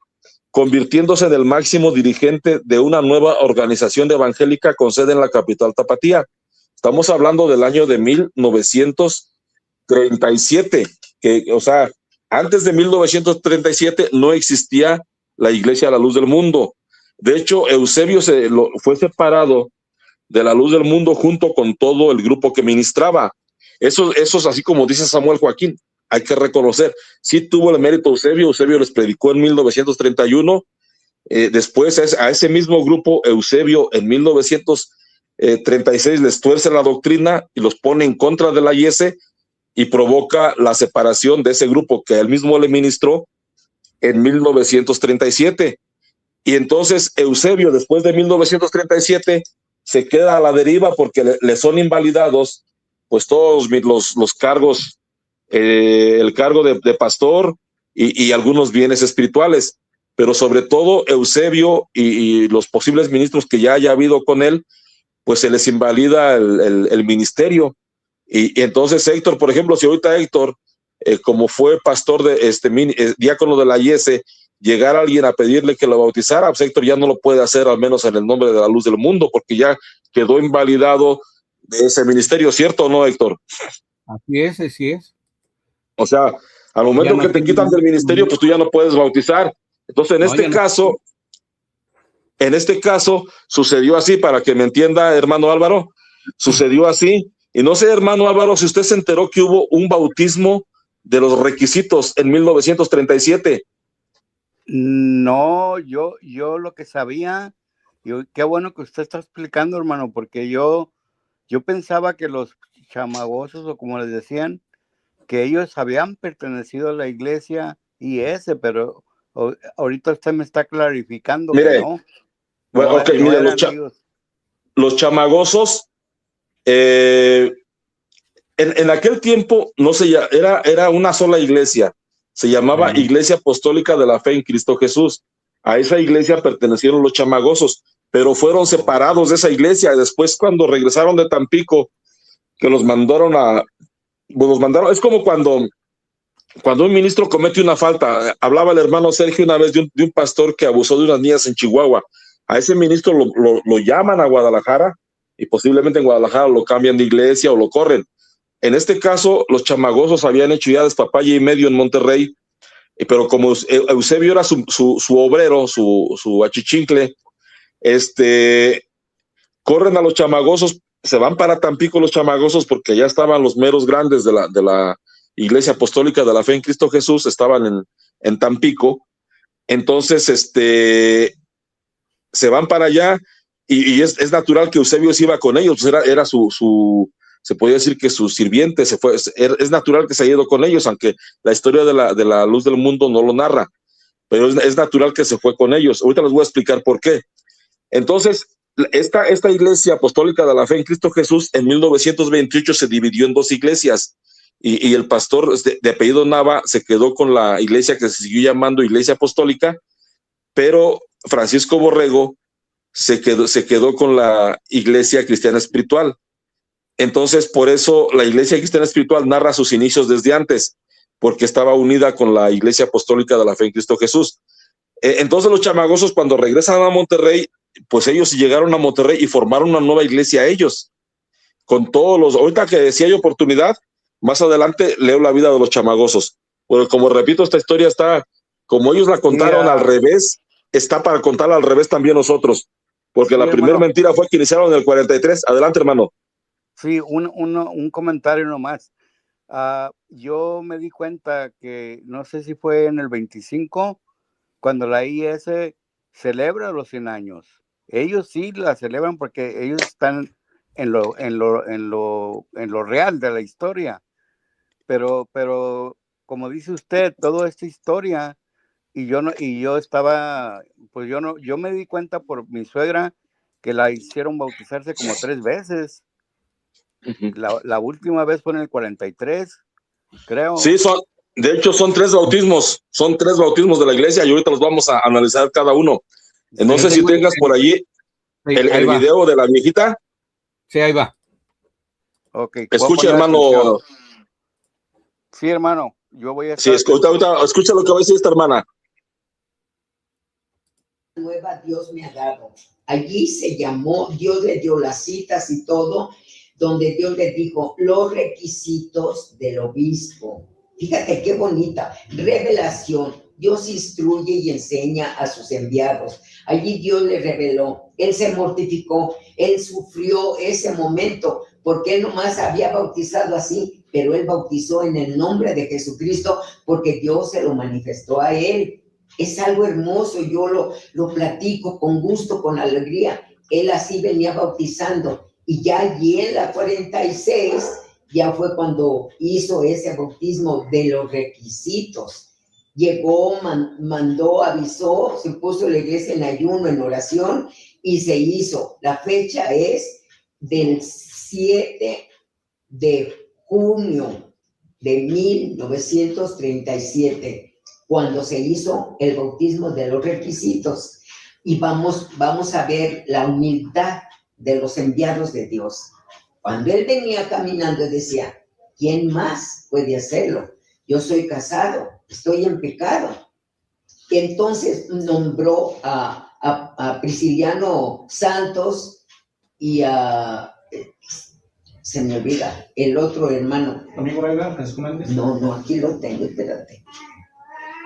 convirtiéndose en el máximo dirigente de una nueva organización evangélica con sede en la capital tapatía. Estamos hablando del año de 1937, que, o sea, antes de 1937 no existía la Iglesia a la Luz del Mundo. De hecho, Eusebio fue separado de la Luz del Mundo junto con todo el grupo que ministraba. Eso es así como dice Samuel Joaquín, hay que reconocer, sí tuvo el mérito Eusebio les predicó en 1931, después a ese mismo grupo Eusebio en 1936 les tuerce la doctrina y los pone en contra de la IESE y provoca la separación de ese grupo que él mismo le ministró en 1937. Y entonces Eusebio, después de 1937, se queda a la deriva porque le son invalidados pues todos los cargos, el cargo de pastor y algunos bienes espirituales, pero sobre todo Eusebio y los posibles ministros que ya haya habido con él, pues se les invalida el ministerio. Y entonces Héctor, por ejemplo, si ahorita Héctor, como fue pastor diácono de la IESE, llegara alguien a pedirle que lo bautizara, pues Héctor ya no lo puede hacer, al menos en el nombre de la Luz del Mundo, porque ya quedó invalidado de ese ministerio, ¿cierto o no, Héctor? Así es. O sea, al momento que te quitan del ministerio, pues tú ya no puedes bautizar. Entonces, en este caso, sucedió así, para que me entienda, hermano Álvaro, sucedió así. Y no sé, hermano Álvaro, si usted se enteró que hubo un bautismo de los requisitos en 1937. No, yo lo que sabía, qué bueno que usted está explicando, hermano, porque yo pensaba que los chamagosos, o como les decían, que ellos habían pertenecido a la iglesia IESE, pero ahorita usted me está clarificando. Mire, que no. Bueno, ok, mire, los chamagosos, en aquel tiempo no era una sola iglesia, se llamaba Iglesia Apostólica de la Fe en Cristo Jesús. A esa iglesia pertenecieron los chamagosos, pero fueron separados de esa iglesia. Después, cuando regresaron de Tampico, que los mandaron, es como cuando un ministro comete una falta. Hablaba el hermano Sergio una vez de un pastor que abusó de unas niñas en Chihuahua. A ese ministro lo llaman a Guadalajara y posiblemente en Guadalajara lo cambian de iglesia o lo corren. En este caso, los chamagosos habían hecho ya despapalle y medio en Monterrey, pero como Eusebio era su obrero, su achichincle, corren a los chamagosos, se van para Tampico los chamagosos porque ya estaban los meros grandes de la Iglesia Apostólica de la Fe en Cristo Jesús, estaban en Tampico. Entonces, se van para allá y es natural que Eusebio se iba con ellos, pues era se podía decir que su sirviente es natural que se haya ido con ellos, aunque la historia de la Luz del Mundo no lo narra, pero es natural que se fue con ellos. Ahorita les voy a explicar por qué. Entonces, esta iglesia apostólica de la fe en Cristo Jesús en 1928 se dividió en dos iglesias y el pastor de apellido Nava se quedó con la iglesia que se siguió llamando Iglesia Apostólica, pero Francisco Borrego se quedó con la Iglesia Cristiana Espiritual. Entonces, por eso la Iglesia Cristiana Espiritual narra sus inicios desde antes, porque estaba unida con la Iglesia Apostólica de la Fe en Cristo Jesús. Entonces los chamagosos, cuando regresan a Monterrey, pues ellos llegaron a Monterrey y formaron una nueva iglesia ellos, con todos los, ahorita que si hay oportunidad, más adelante leo la vida de los chamagosos, porque como repito, esta historia está, como ellos la contaron al revés, está para contarla al revés también nosotros, porque la primera mentira fue que iniciaron en el 43. Adelante, hermano. Sí, un comentario nomás. Yo me di cuenta que, no sé si fue en el 25, cuando la IS celebra los 100 años. Ellos sí la celebran porque ellos están en lo real de la historia. Pero como dice usted, toda esta historia, yo estaba, pues yo me di cuenta por mi suegra que la hicieron bautizarse como 3 veces. La última vez fue en el 43, creo. Sí, de hecho son 3 bautismos, de la iglesia y ahorita los vamos a analizar cada uno. No sé si tengas por allí el video de la viejita. Sí, ahí va. Okay, escucha, hermano. Sí, hermano, yo voy a... Sí, ahorita escucha lo que va a decir esta hermana. Nueva Dios me ha dado. Allí se llamó, Dios le dio las citas y todo, donde Dios le dijo los requisitos del obispo. Fíjate qué bonita revelación. Dios instruye y enseña a sus enviados. Allí Dios le reveló. Él se mortificó, él sufrió ese momento, porque él nomás había bautizado así, pero él bautizó en el nombre de Jesucristo, porque Dios se lo manifestó a él. Es algo hermoso, yo lo platico con gusto, con alegría. Él así venía bautizando. Y ya allí en la 46, ya fue cuando hizo ese bautismo de los requisitos. Llegó, mandó, avisó, se puso la iglesia en ayuno, en oración, y se hizo. La fecha es del 7 de junio de 1937, cuando se hizo el bautismo de los requisitos. Y vamos a ver la humildad de los enviados de Dios. Cuando él venía caminando, decía, ¿quién más puede hacerlo? Yo soy casado, estoy en pecado. Y entonces nombró a Prisciliano Santos y se me olvida, el otro hermano. ¿Amigo Raiga, Francisco Méndez? No, aquí lo tengo, espérate.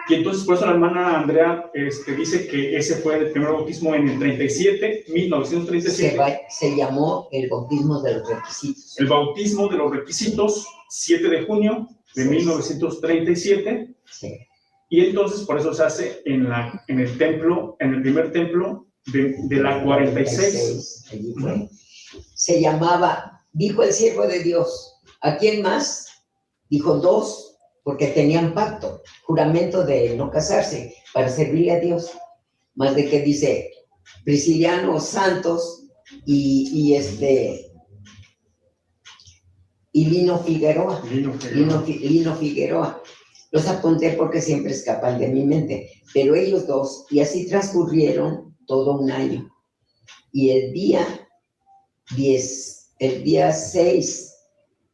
Y entonces, por eso la hermana Andrea dice que ese fue el primer bautismo en el 1937. Se llamó el bautismo de los requisitos. El bautismo de los requisitos, 7 de junio de 1937. Sí. Y entonces, por eso se hace en el templo, en el primer templo de la 46. Allí fue. Se llamaba, dijo el siervo de Dios, ¿a quién más? Dijo 2. Porque tenían pacto, juramento de no casarse, para servirle a Dios. Más de que dice Prisciliano Santos y Lino Figueroa. Lino Figueroa. Los apunté porque siempre escapan de mi mente. Pero ellos 2, y así transcurrieron todo un año. Y el día 6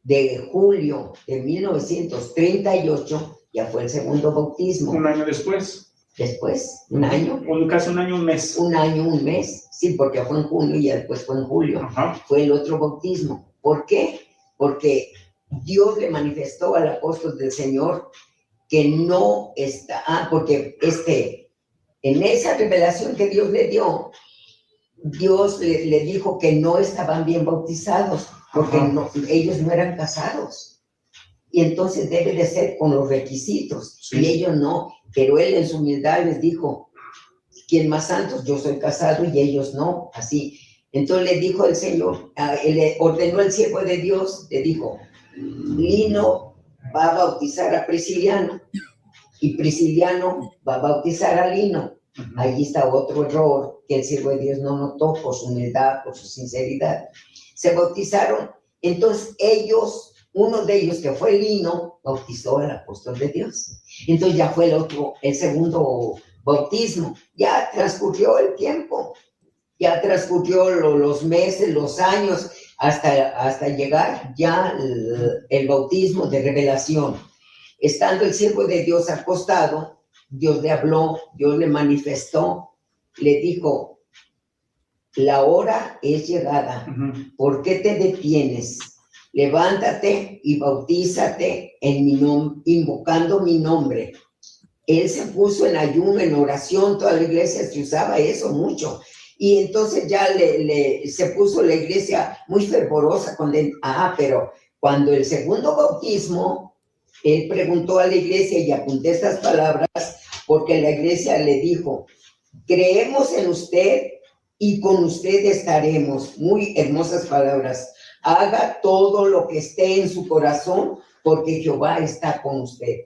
de julio de 1938, ya fue el segundo bautismo. Un año después. Después, un año. Casi un año, un mes. Un año, un mes. Sí, porque fue en junio y después fue en julio. Ajá. Fue el otro bautismo. ¿Por qué? Porque Dios le manifestó al apóstol del Señor que no está, porque en esa revelación que Dios le dio, Dios le dijo que no estaban bien bautizados, porque ellos no eran casados. Y entonces debe de ser con los requisitos, sí. Y ellos no. Pero él en su humildad les dijo, ¿quién más santos? Yo soy casado y ellos no, así. Entonces le dijo el Señor, le ordenó el siervo de Dios, le dijo, Lino va a bautizar a Prisciliano, y Prisciliano va a bautizar a Lino, Ahí está otro error que el siervo de Dios no notó por su humildad, por su sinceridad. Se bautizaron, entonces ellos, uno de ellos que fue Lino, bautizó al apóstol de Dios. Entonces ya fue el segundo bautismo. Ya transcurrió el tiempo, ya transcurrió los meses, los años, hasta llegar ya el bautismo de revelación. Estando el siervo de Dios acostado, Dios le habló, Dios le manifestó, le dijo, la hora es llegada, ¿por qué te detienes? Levántate y bautízate en mi nombre, invocando mi nombre. Él se puso en ayuno, en oración, toda la iglesia se usaba eso mucho. Y entonces ya se puso la iglesia muy fervorosa pero cuando el segundo bautismo, él preguntó a la iglesia y apunté estas palabras porque la iglesia le dijo, creemos en usted y con usted estaremos. Muy hermosas palabras. Haga todo lo que esté en su corazón porque Jehová está con usted.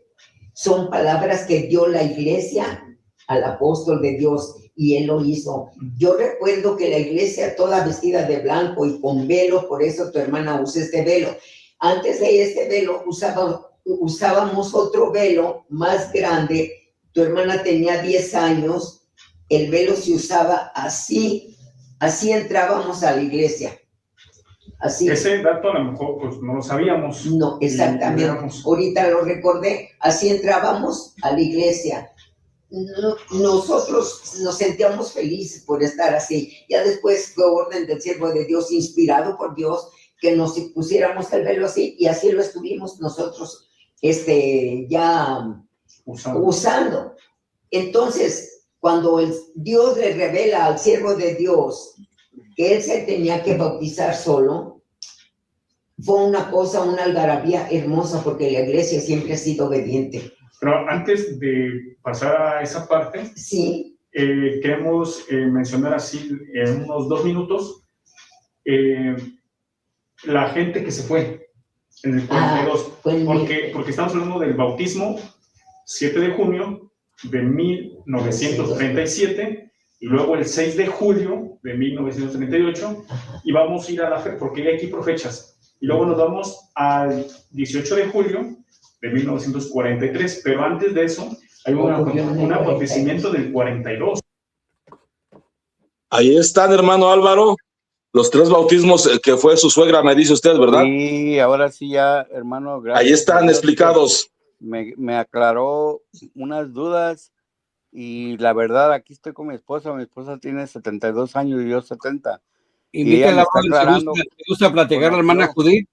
Son palabras que dio la iglesia al apóstol de Dios y él lo hizo. Yo recuerdo que la iglesia toda vestida de blanco y con velo, por eso tu hermana usa este velo. Antes de este velo usábamos otro velo más grande. Tu hermana tenía 10 años, el velo se usaba así entrábamos a la iglesia. Así. Ese dato a lo mejor pues, no lo sabíamos. No, exactamente. Ahorita lo recordé, así entrábamos a la iglesia. Nosotros nos sentíamos felices por estar así. Ya después fue orden del siervo de Dios, inspirado por Dios, que nos pusiéramos el velo así, y así lo estuvimos nosotros ya usando. Entonces, cuando Dios le revela al siervo de Dios que él se tenía que bautizar solo, fue una algarabía hermosa, porque la iglesia siempre ha sido obediente. Pero antes de pasar a esa parte, sí, queremos mencionar así en unos 2 minutos la gente que se fue en el 42, porque estamos hablando del bautismo 7 de junio de 1937 y luego el 6 de julio de 1938 y vamos a ir a la fe, porque hay aquí por fechas, y luego nos vamos al 18 de julio de 1943, pero antes de eso hay un acontecimiento del 42. Ahí están, hermano Álvaro, los 3 bautismos que fue su suegra, me dice usted, ¿verdad? Sí, ahora sí ya, hermano, gracias. Ahí están explicados. Me aclaró unas dudas y la verdad, aquí estoy con mi esposa tiene 72 años y yo 70. Invítela, ¿te gusta platicar la hermana Judith?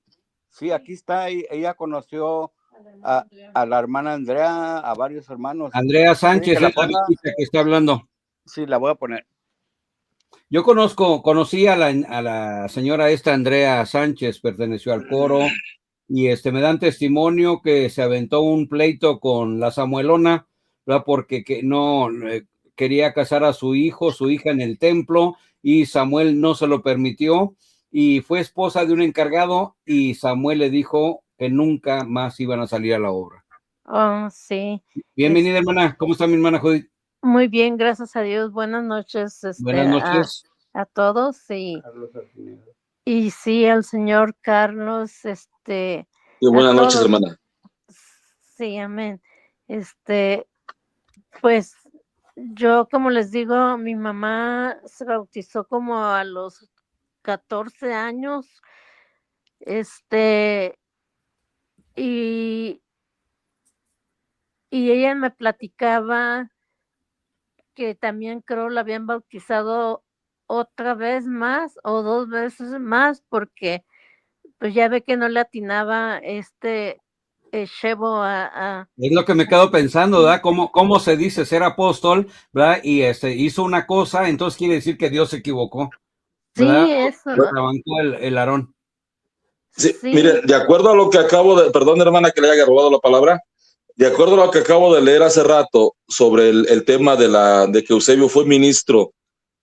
Sí, aquí está, ella conoció a la hermana Andrea, a varios hermanos. Andrea Sánchez es la visita que está hablando. Sí, la voy a poner. Yo conocí a la señora Andrea Sánchez, perteneció al coro, y me dan testimonio que se aventó un pleito con la Samuelona, ¿verdad? Porque no quería casar a su hija en el templo, y Samuel no se lo permitió, y fue esposa de un encargado, y Samuel le dijo que nunca más iban a salir a la obra. Oh, sí. Bienvenida, hermana. ¿Cómo está mi hermana Judith? Muy bien, gracias a Dios. Buenas noches. Buenas noches. A todos. Y sí, al señor Carlos, y buenas noches, hermana. Sí, amén. Pues yo, como les digo, mi mamá se bautizó como a los 14 años. Y ella me platicaba que también creo la habían bautizado otra vez más o 2 veces más, porque pues ya ve que no le atinaba Shevo Es lo que me quedo pensando, ¿verdad? ¿Cómo se dice ser apóstol, ¿verdad? Y hizo una cosa, entonces quiere decir que Dios se equivocó, ¿verdad? Sí, eso. Levantó el Aarón. Sí, mire, de acuerdo a lo que perdón, hermana, que le haya robado la palabra, de acuerdo a lo que acabo de leer hace rato sobre el tema de que Eusebio fue ministro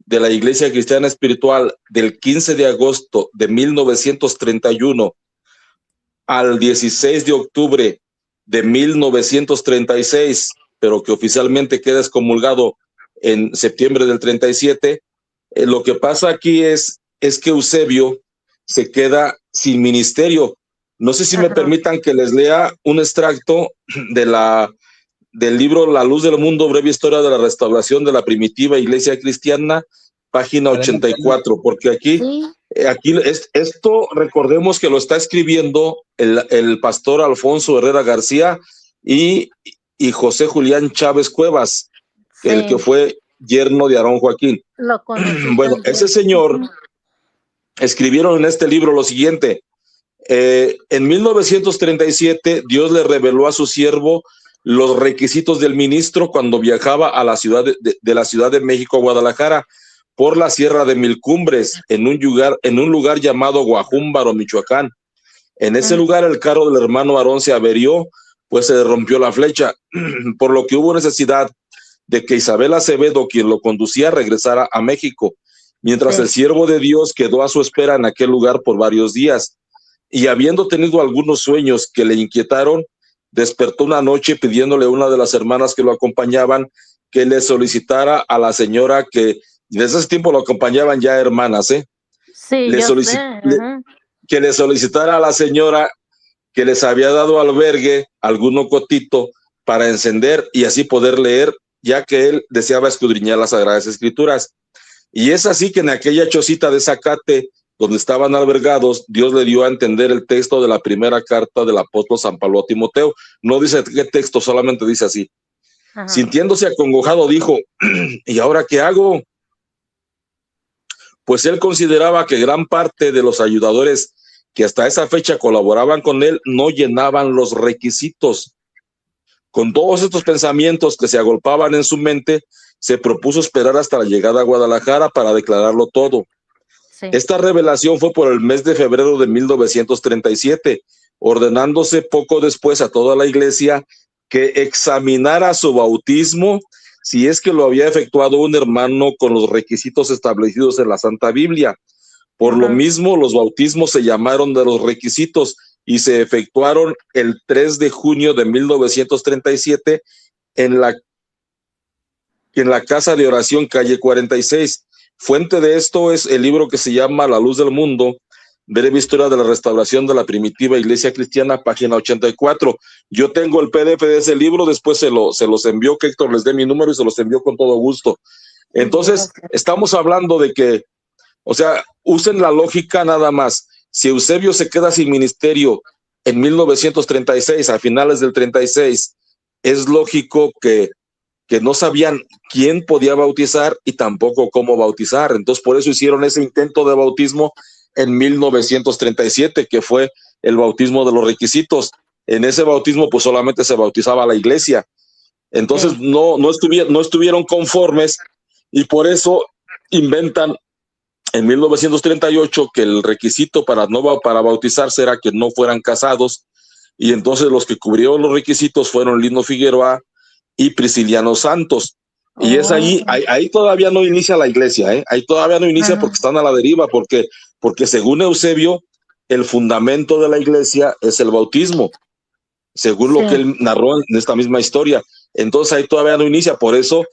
de la Iglesia Cristiana Espiritual del 15 de agosto de 1931 al 16 de octubre de 1936, pero que oficialmente queda excomulgado en septiembre del 37. Lo que pasa aquí es que Eusebio se queda sin ministerio. No sé si me permitan que les lea un extracto del libro La Luz del Mundo, breve historia de la restauración de la primitiva iglesia cristiana, página 84, porque aquí esto recordemos que lo está escribiendo el pastor Alfonso Herrera García y José Julián Chávez Cuevas, el que fue yerno de Aarón Joaquín. Bueno, ese señor escribieron en este libro lo siguiente: en 1937 Dios le reveló a su siervo los requisitos del ministro cuando viajaba a la ciudad de la Ciudad de México a Guadalajara por la Sierra de Mil Cumbres, en un lugar llamado Guajúmbaro, Michoacán. En ese lugar el carro del hermano Aarón se averió, pues se le rompió la flecha, por lo que hubo necesidad de que Isabel Acevedo, quien lo conducía, regresara a México, mientras el siervo de Dios quedó a su espera en aquel lugar por varios días. Y habiendo tenido algunos sueños que le inquietaron, despertó una noche pidiéndole a una de las hermanas que lo acompañaban que le solicitara a la señora que desde ese tiempo lo acompañaban ya hermanas, que le solicitara a la señora que les había dado albergue algún ocotito para encender y así poder leer, ya que él deseaba escudriñar las Sagradas Escrituras. Y es así que en aquella chocita de zacate donde estaban albergados, Dios le dio a entender el texto de la primera carta del apóstol San Pablo a Timoteo. No dice qué texto, solamente dice así. Sintiéndose acongojado, dijo: ¿y ahora qué hago? Pues él consideraba que gran parte de los ayudadores que hasta esa fecha colaboraban con él no llenaban los requisitos. Con todos estos pensamientos que se agolpaban en su mente, se propuso esperar hasta la llegada a Guadalajara para declararlo todo. Esta revelación fue por el mes de febrero de 1937, ordenándose poco después a toda la iglesia que examinara su bautismo, si es que lo había efectuado un hermano con los requisitos establecidos en la Santa Biblia. Por lo mismo, los bautismos se llamaron de los requisitos y se efectuaron el 3 de junio de 1937 en la Casa de Oración, calle 46. Fuente de esto es el libro que se llama La Luz del Mundo, breve historia de la restauración de la primitiva iglesia cristiana, página 84. Yo tengo el PDF de ese libro, después se los envió, que Héctor les dé mi número y se los envió con todo gusto. Entonces, estamos hablando de que, o sea, usen la lógica nada más. Si Eusebio se queda sin ministerio en 1936, a finales del 36, es lógico que no sabían quién podía bautizar y tampoco cómo bautizar. Entonces, por eso hicieron ese intento de bautismo en 1937, que fue el bautismo de los requisitos. En ese bautismo, pues solamente se bautizaba la iglesia. Entonces, no estuvieron conformes y por eso inventan en 1938 que el requisito para bautizarse era que no fueran casados, y entonces los que cubrieron los requisitos fueron Lino Figueroa y Prisciliano Santos. Y es ahí todavía no inicia la iglesia, ahí todavía no inicia porque están a la deriva, porque según Eusebio, el fundamento de la iglesia es el bautismo, según lo que él narró en esta misma historia. Entonces ahí todavía no inicia, por eso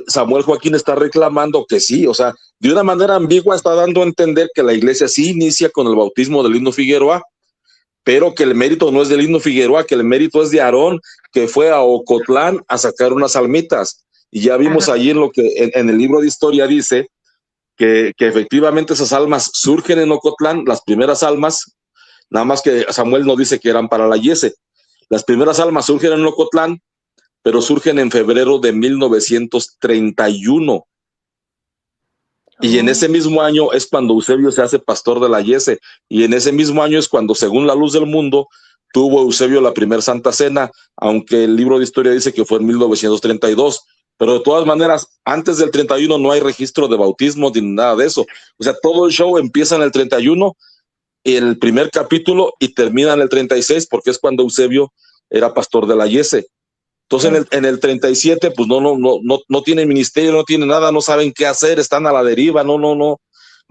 Samuel Joaquín está reclamando que sí, o sea, de una manera ambigua está dando a entender que la iglesia sí inicia con el bautismo de Lino Figueroa, pero que el mérito no es de Lino Figueroa, que el mérito es de Aarón, que fue a Ocotlán a sacar unas almitas. Y ya vimos allí en lo que en el libro de historia dice que efectivamente esas almas surgen en Ocotlán, las primeras almas, nada más que Samuel no dice que eran para la Yese. Las primeras almas surgen en Ocotlán, pero surgen en febrero de 1931. Y en ese mismo año es cuando Eusebio se hace pastor de la Yese, y en ese mismo año es cuando, según La Luz del Mundo, tuvo Eusebio la primera Santa Cena, aunque el libro de historia dice que fue en 1932, pero de todas maneras, antes del 31 no hay registro de bautismo ni nada de eso. O sea, todo el show empieza en el 31, el primer capítulo, y termina en el 36, porque es cuando Eusebio era pastor de la Yese. Entonces en el 37 pues no tienen ministerio, no tienen nada, no saben qué hacer, están a la deriva, no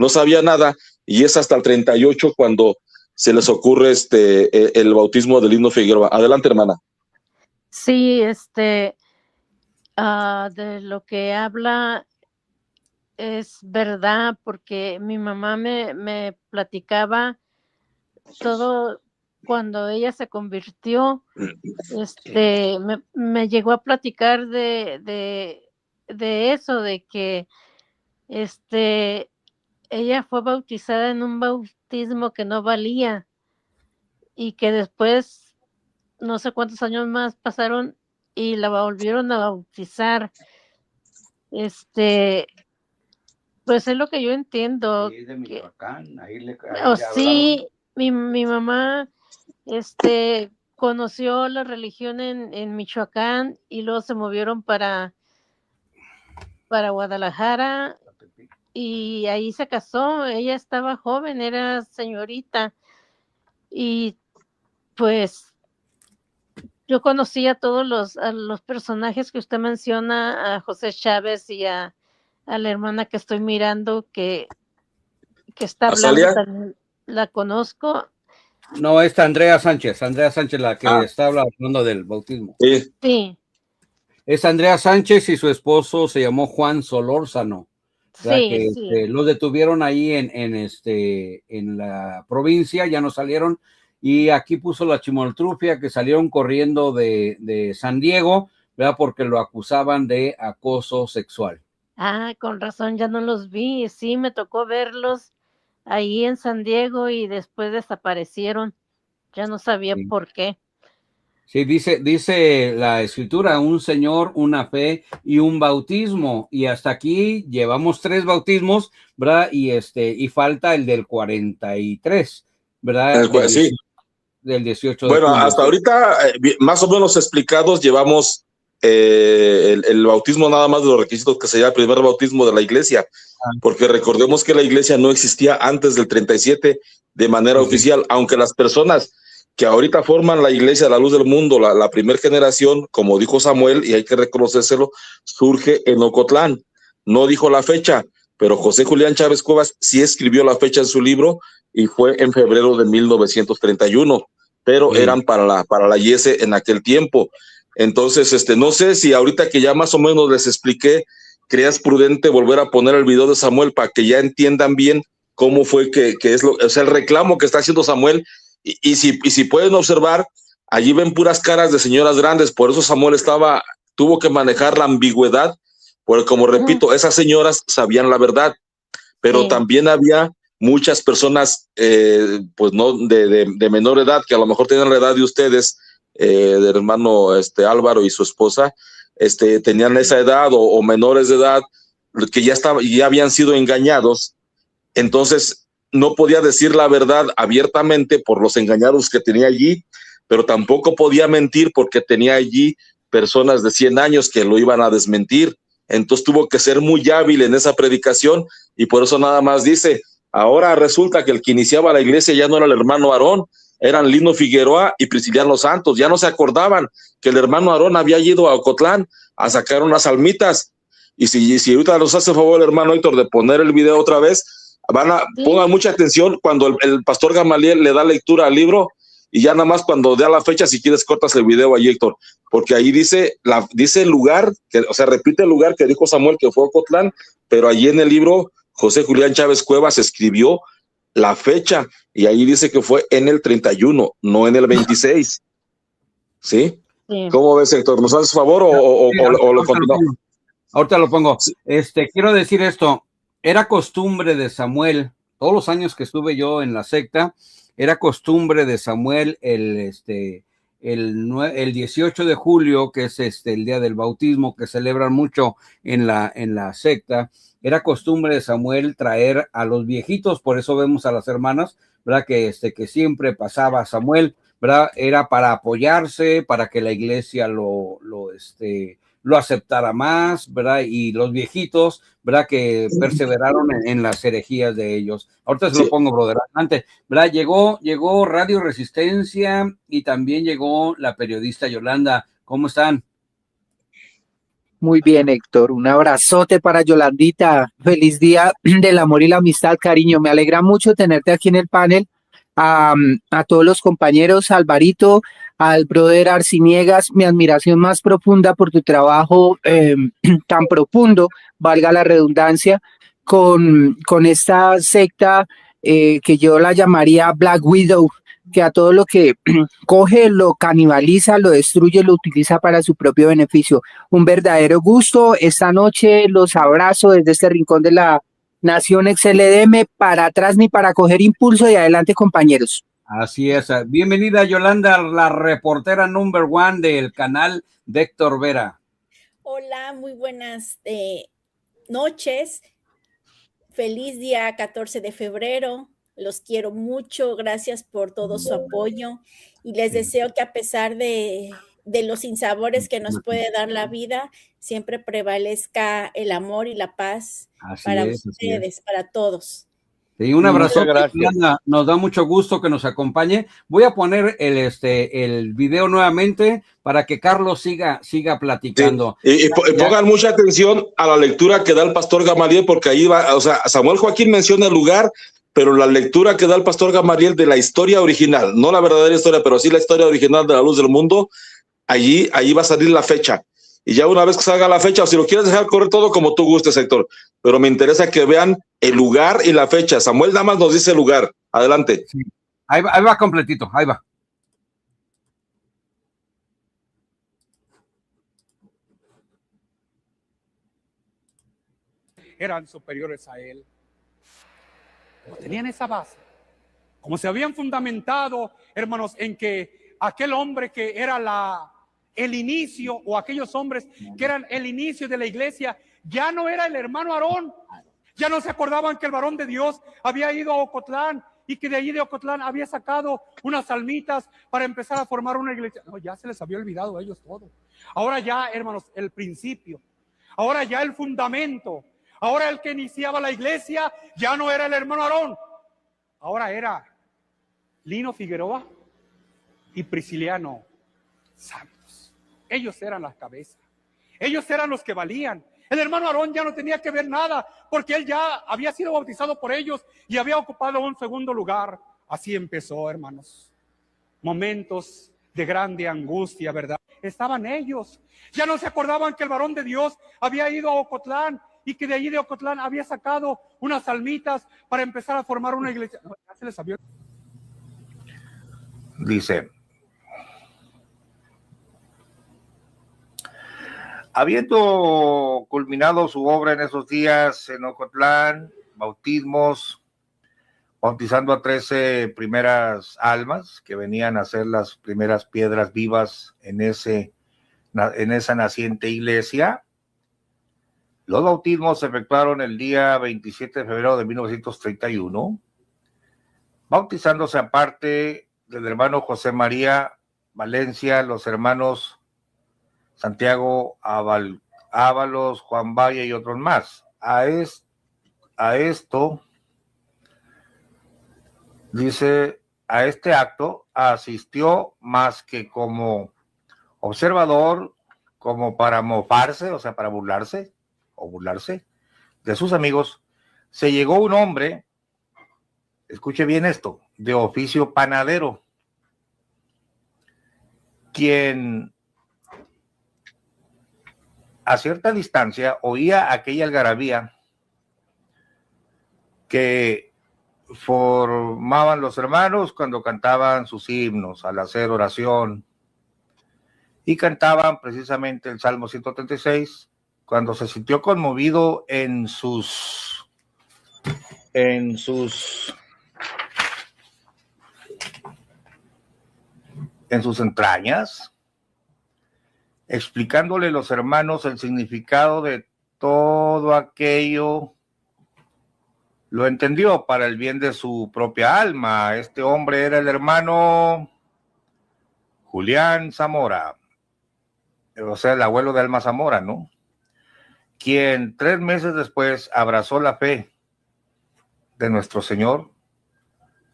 sabía nada, y es hasta el 38 cuando se les ocurre el bautismo de Lino Figueroa. Adelante, hermana. Sí, de lo que habla es verdad, porque mi mamá me platicaba todo cuando ella se convirtió. Me llegó a platicar de eso, de que ella fue bautizada en un bautismo que no valía y que después no sé cuántos años más pasaron y la volvieron a bautizar. Pues es lo que yo entiendo. Sí, es de Michoacán, ahí le Sí, mi mamá conoció la religión en Michoacán y luego se movieron para Guadalajara y ahí se casó. Ella estaba joven, era señorita, y pues yo conocí a todos los personajes que usted menciona, a José Chávez y a la hermana que estoy mirando que está hablando, también la conozco. No, esta Andrea Sánchez la que está hablando del bautismo. Sí. Es Andrea Sánchez y su esposo se llamó Juan Solórzano. Sí, los detuvieron ahí en la provincia, ya no salieron, y aquí puso la chimoltrufia que salieron corriendo de San Diego, ¿verdad? Porque lo acusaban de acoso sexual. Con razón, ya no los vi. Sí, me tocó verlos ahí en San Diego y después desaparecieron. Ya no sabía por qué. Sí, dice la escritura, un Señor, una fe y un bautismo. Y hasta aquí llevamos 3 bautismos, ¿verdad? Y falta el del 43, ¿verdad? Del 18 de julio. Bueno, hasta ahorita, más o menos explicados, llevamos el bautismo nada más de los requisitos que sería el primer bautismo de la iglesia. Porque recordemos que la iglesia no existía antes del 37 de manera oficial, aunque las personas que ahorita forman la iglesia de la luz del mundo, la primera generación, como dijo Samuel, y hay que reconocérselo, surge en Ocotlán. No dijo la fecha, pero José Julián Chávez Cuevas sí escribió la fecha en su libro y fue en febrero de 1931, pero eran para la IESE en aquel tiempo. Entonces, no sé si ahorita que ya más o menos les expliqué, creas prudente volver a poner el video de Samuel para que ya entiendan bien cómo fue que es el reclamo que está haciendo Samuel. Y si pueden observar, allí ven puras caras de señoras grandes, por eso Samuel tuvo que manejar la ambigüedad, porque como repito, esas señoras sabían la verdad, pero también había muchas personas, pues no de menor edad, que a lo mejor tenían la edad de ustedes, del hermano Álvaro y su esposa, tenían esa edad o menores de edad, que ya habían sido engañados. Entonces no podía decir la verdad abiertamente por los engañados que tenía allí, pero tampoco podía mentir porque tenía allí personas de 100 años que lo iban a desmentir. Entonces tuvo que ser muy hábil en esa predicación y por eso nada más dice, ahora resulta que el que iniciaba la iglesia ya no era el hermano Aarón, eran Lino Figueroa y Prisciliano Santos. Ya no se acordaban que el hermano Aarón había ido a Ocotlán a sacar unas almitas. Y si ahorita nos hace el favor el hermano Héctor de poner el video otra vez, pongan mucha atención cuando el pastor Gamaliel le da lectura al libro, y ya nada más cuando dé la fecha, si quieres cortas el video ahí, Héctor, porque ahí dice el lugar, repite el lugar que dijo Samuel que fue Ocotlán, pero allí en el libro José Julián Chávez Cuevas escribió la fecha y ahí dice que fue en el 31, no en el 26. ¿Sí? ¿Cómo ves, Héctor? ¿Nos haces favor o lo continuamos? Ahorita lo pongo. Quiero decir esto. Era costumbre de Samuel, todos los años que estuve yo en la secta, era costumbre de Samuel el 18 de julio, que es el día del bautismo, que celebran mucho en la secta. Era costumbre de Samuel traer a los viejitos, por eso vemos a las hermanas, ¿verdad? Que siempre pasaba Samuel, ¿verdad? Era para apoyarse, para que la iglesia lo aceptara más, ¿verdad? Y los viejitos, ¿verdad? Que perseveraron en las herejías de ellos. Ahorita se lo pongo, brother. Antes, ¿verdad? Llegó Radio Resistencia y también llegó la periodista Yolanda. ¿Cómo están? Muy bien, Héctor. Un abrazote para Yolandita. Feliz día del amor y la amistad, cariño. Me alegra mucho tenerte aquí en el panel. a todos los compañeros, Alvarito, al brother Arciniegas, mi admiración más profunda por tu trabajo tan profundo, valga la redundancia, con esta secta que yo la llamaría Black Widow, que a todo lo que coge lo canibaliza, lo destruye, lo utiliza para su propio beneficio. Un verdadero gusto. Esta noche los abrazo desde este rincón de la Nación XLDM, para atrás ni para coger impulso, y adelante, compañeros. Así es. Bienvenida, Yolanda, la reportera number one del canal de Héctor Vera. Hola, muy buenas noches. Feliz día 14 de febrero. Los quiero mucho. Gracias por todo su apoyo. Y les deseo que, a pesar de los sinsabores que nos puede dar la vida, siempre prevalezca el amor y la paz para ustedes, para todos. Y un abrazo, nos da mucho gusto que nos acompañe. Voy a poner el video nuevamente para que Carlos siga platicando. Sí. Y pongan mucha atención a la lectura que da el pastor Gamaliel, porque ahí va, o sea, Samuel Joaquín menciona el lugar, pero la lectura que da el pastor Gamaliel de la historia original, no la verdadera historia, pero sí la historia original de la luz del mundo, allí va a salir la fecha. Y ya una vez que salga la fecha, o si lo quieres dejar correr todo como tú gustes, Héctor, pero me interesa que vean el lugar y la fecha. Samuel nada más nos dice el lugar. Adelante. Sí. Ahí va completito, ahí va. Eran superiores a él. Como tenían esa base, como se habían fundamentado, hermanos, en que aquel hombre que era el inicio, o aquellos hombres que eran el inicio de la iglesia, ya no era el hermano Aarón. Ya no se acordaban que el varón de Dios había ido a Ocotlán y que de allí de Ocotlán había sacado unas almitas para empezar a formar una iglesia. No, ya se les había olvidado a ellos todo. Ahora ya, hermanos, el principio, ahora ya el fundamento, ahora el que iniciaba la iglesia ya no era el hermano Aarón, ahora era Lino Figueroa y Prisciliano Santos. Ellos eran las cabezas, ellos eran los que valían. El hermano Aarón ya no tenía que ver nada, porque él ya había sido bautizado por ellos y había ocupado un segundo lugar. Así empezó, hermanos, momentos de grande angustia, ¿verdad? Estaban ellos, ya no se acordaban que el varón de Dios había ido a Ocotlán y que de allí de Ocotlán había sacado unas almitas para empezar a formar una iglesia. No, ya se les había... Dice: habiendo culminado su obra en esos días en Ocotlán, bautismos, bautizando a 13 primeras almas que venían a ser las primeras piedras vivas en esa naciente iglesia. Los bautismos se efectuaron el día 27 de febrero de 1931, bautizándose aparte del hermano José María Valencia, los hermanos Santiago Ábalos, Juan Valle y otros más. A esto, dice, a este acto asistió más que como observador, como para mofarse, o sea, para burlarse de sus amigos. Se llegó un hombre, escuche bien esto, de oficio panadero, quien a cierta distancia oía aquella algarabía que formaban los hermanos cuando cantaban sus himnos al hacer oración, y cantaban precisamente el Salmo 136, cuando se sintió conmovido en sus entrañas, explicándole los hermanos el significado de todo aquello. Lo entendió para el bien de su propia alma. Este hombre era el hermano Julián Zamora, o sea, el abuelo de Alma Zamora, ¿no? Quien 3 meses después abrazó la fe de nuestro Señor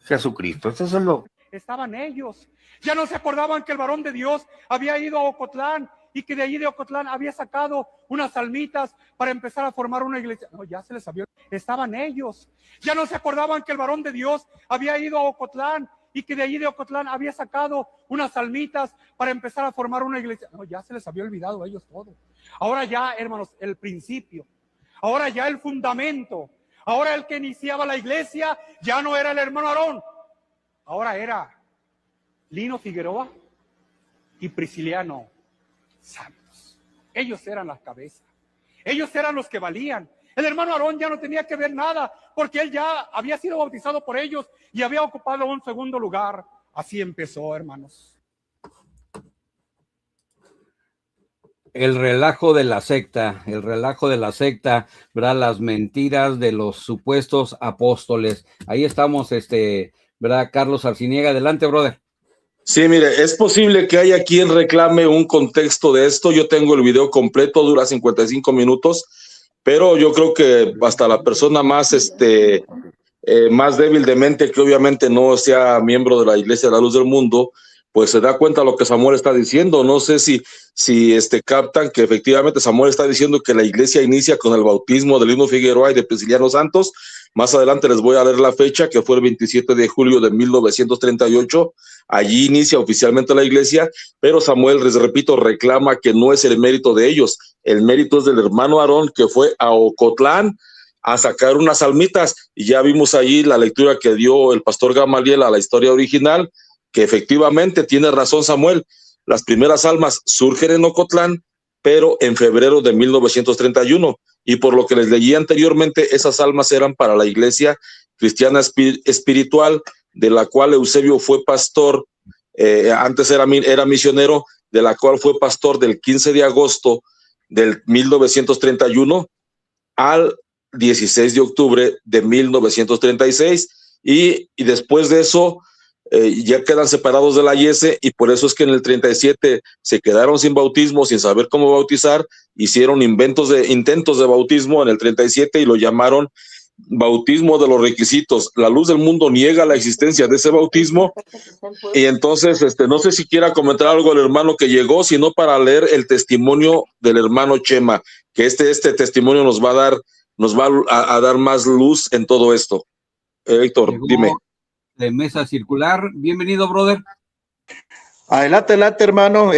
Jesucristo. Eso es lo... Estaban ellos, ya no se acordaban que el varón de Dios había ido a Ocotlán y que de allí de Ocotlán había sacado unas almitas para empezar a formar una iglesia. No, ya se les había, estaban ellos. Ya no se acordaban que el varón de Dios había ido a Ocotlán y que de allí de Ocotlán había sacado unas almitas para empezar a formar una iglesia. No, ya se les había olvidado a ellos todo. Ahora ya, hermanos, el principio, ahora ya el fundamento, ahora el que iniciaba la iglesia ya no era el hermano Aarón, ahora era Lino Figueroa y Prisciliano Santos. Ellos eran las cabezas, ellos eran los que valían. El hermano Aarón ya no tenía que ver nada, porque él ya había sido bautizado por ellos y había ocupado un segundo lugar. Así empezó, hermanos. El relajo de la secta, ¿verdad? Las mentiras de los supuestos apóstoles. Ahí estamos, ¿verdad? Carlos Arciniega, adelante, brother. Sí, mire, es posible que haya quien reclame un contexto de esto. Yo tengo el video completo, dura 55 minutos, pero yo creo que hasta la persona más, más débil de mente, que obviamente no sea miembro de la Iglesia de la Luz del Mundo, pues se da cuenta de lo que Samuel está diciendo. No sé si captan que efectivamente Samuel está diciendo que la iglesia inicia con el bautismo de Lino Figueroa y de Prisciliano Santos. Más adelante les voy a leer la fecha, que fue el 27 de julio de 1938. Allí inicia oficialmente la iglesia, pero Samuel, les repito, reclama que no es el mérito de ellos. El mérito es del hermano Aarón, que fue a Ocotlán a sacar unas almitas, y ya vimos allí la lectura que dio el pastor Gamaliel a la historia original, que efectivamente tiene razón Samuel. Las primeras almas surgen en Ocotlán, pero en febrero de 1931, y por lo que les leí anteriormente, esas almas eran para la iglesia cristiana espiritual, de la cual Eusebio fue pastor, antes era misionero, de la cual fue pastor del 15 de agosto del 1931 al 16 de octubre de 1936, y después de eso ya quedan separados de la IESE, y por eso es que en el 37 se quedaron sin bautismo, sin saber cómo bautizar. Hicieron intentos de bautismo en el 37 y lo llamaron bautismo de los requisitos. La Luz del Mundo niega la existencia de ese bautismo, y entonces no sé si quiera comentar algo el hermano que llegó, sino para leer el testimonio del hermano Chema, que este testimonio nos va a dar más luz en todo esto. Héctor, dime. De Mesa Circular, bienvenido, brother. Adelante, hermano.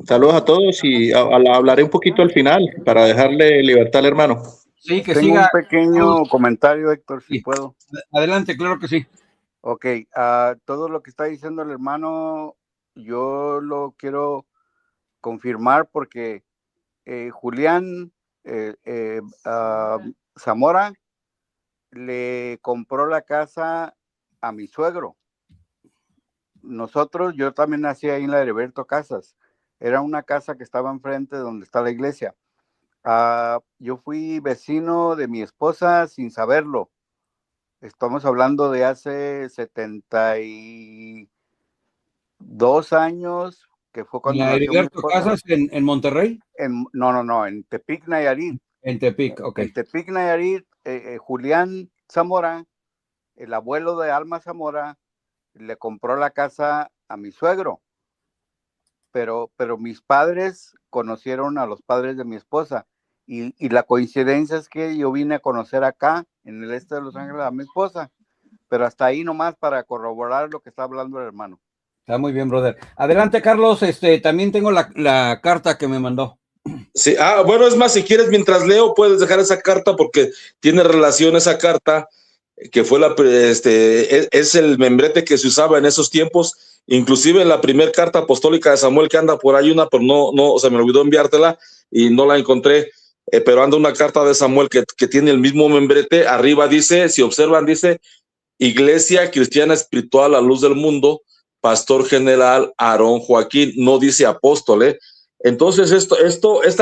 Saludos a todos, y hablaré un poquito al final para dejarle libertad al hermano. Sí, que tengo siga. Un pequeño comentario, Héctor, si puedo. Adelante, claro que sí. Ok, todo lo que está diciendo el hermano, yo lo quiero confirmar porque Julián Zamora le compró la casa a mi suegro. Yo también nací ahí en la Heriberto Casas. Era una casa que estaba enfrente de donde está la iglesia. Yo fui vecino de mi esposa sin saberlo. Estamos hablando de hace 72 años, que fue cuando nació Heriberto Casas en Monterrey. No, en Tepic, Nayarit. En Tepic, ok. En Tepic, Nayarit, Julián Zamora, el abuelo de Alma Zamora, le compró la casa a mi suegro, pero mis padres conocieron a los padres de mi esposa, y la coincidencia es que yo vine a conocer acá, en el este de Los Ángeles, a mi esposa, pero hasta ahí nomás para corroborar lo que está hablando el hermano. Está muy bien, brother. Adelante, Carlos, también tengo la carta que me mandó. Sí, bueno, es más, si quieres, mientras leo, puedes dejar esa carta, porque tiene relación esa carta, que fue es el membrete que se usaba en esos tiempos. Inclusive en la primera carta apostólica de Samuel, que anda por ahí una, pero no se me olvidó enviártela y no la encontré, pero anda una carta de Samuel que tiene el mismo membrete. Arriba dice, si observan, dice Iglesia Cristiana Espiritual La Luz del Mundo, Pastor General Aarón Joaquín, no dice apóstol, Entonces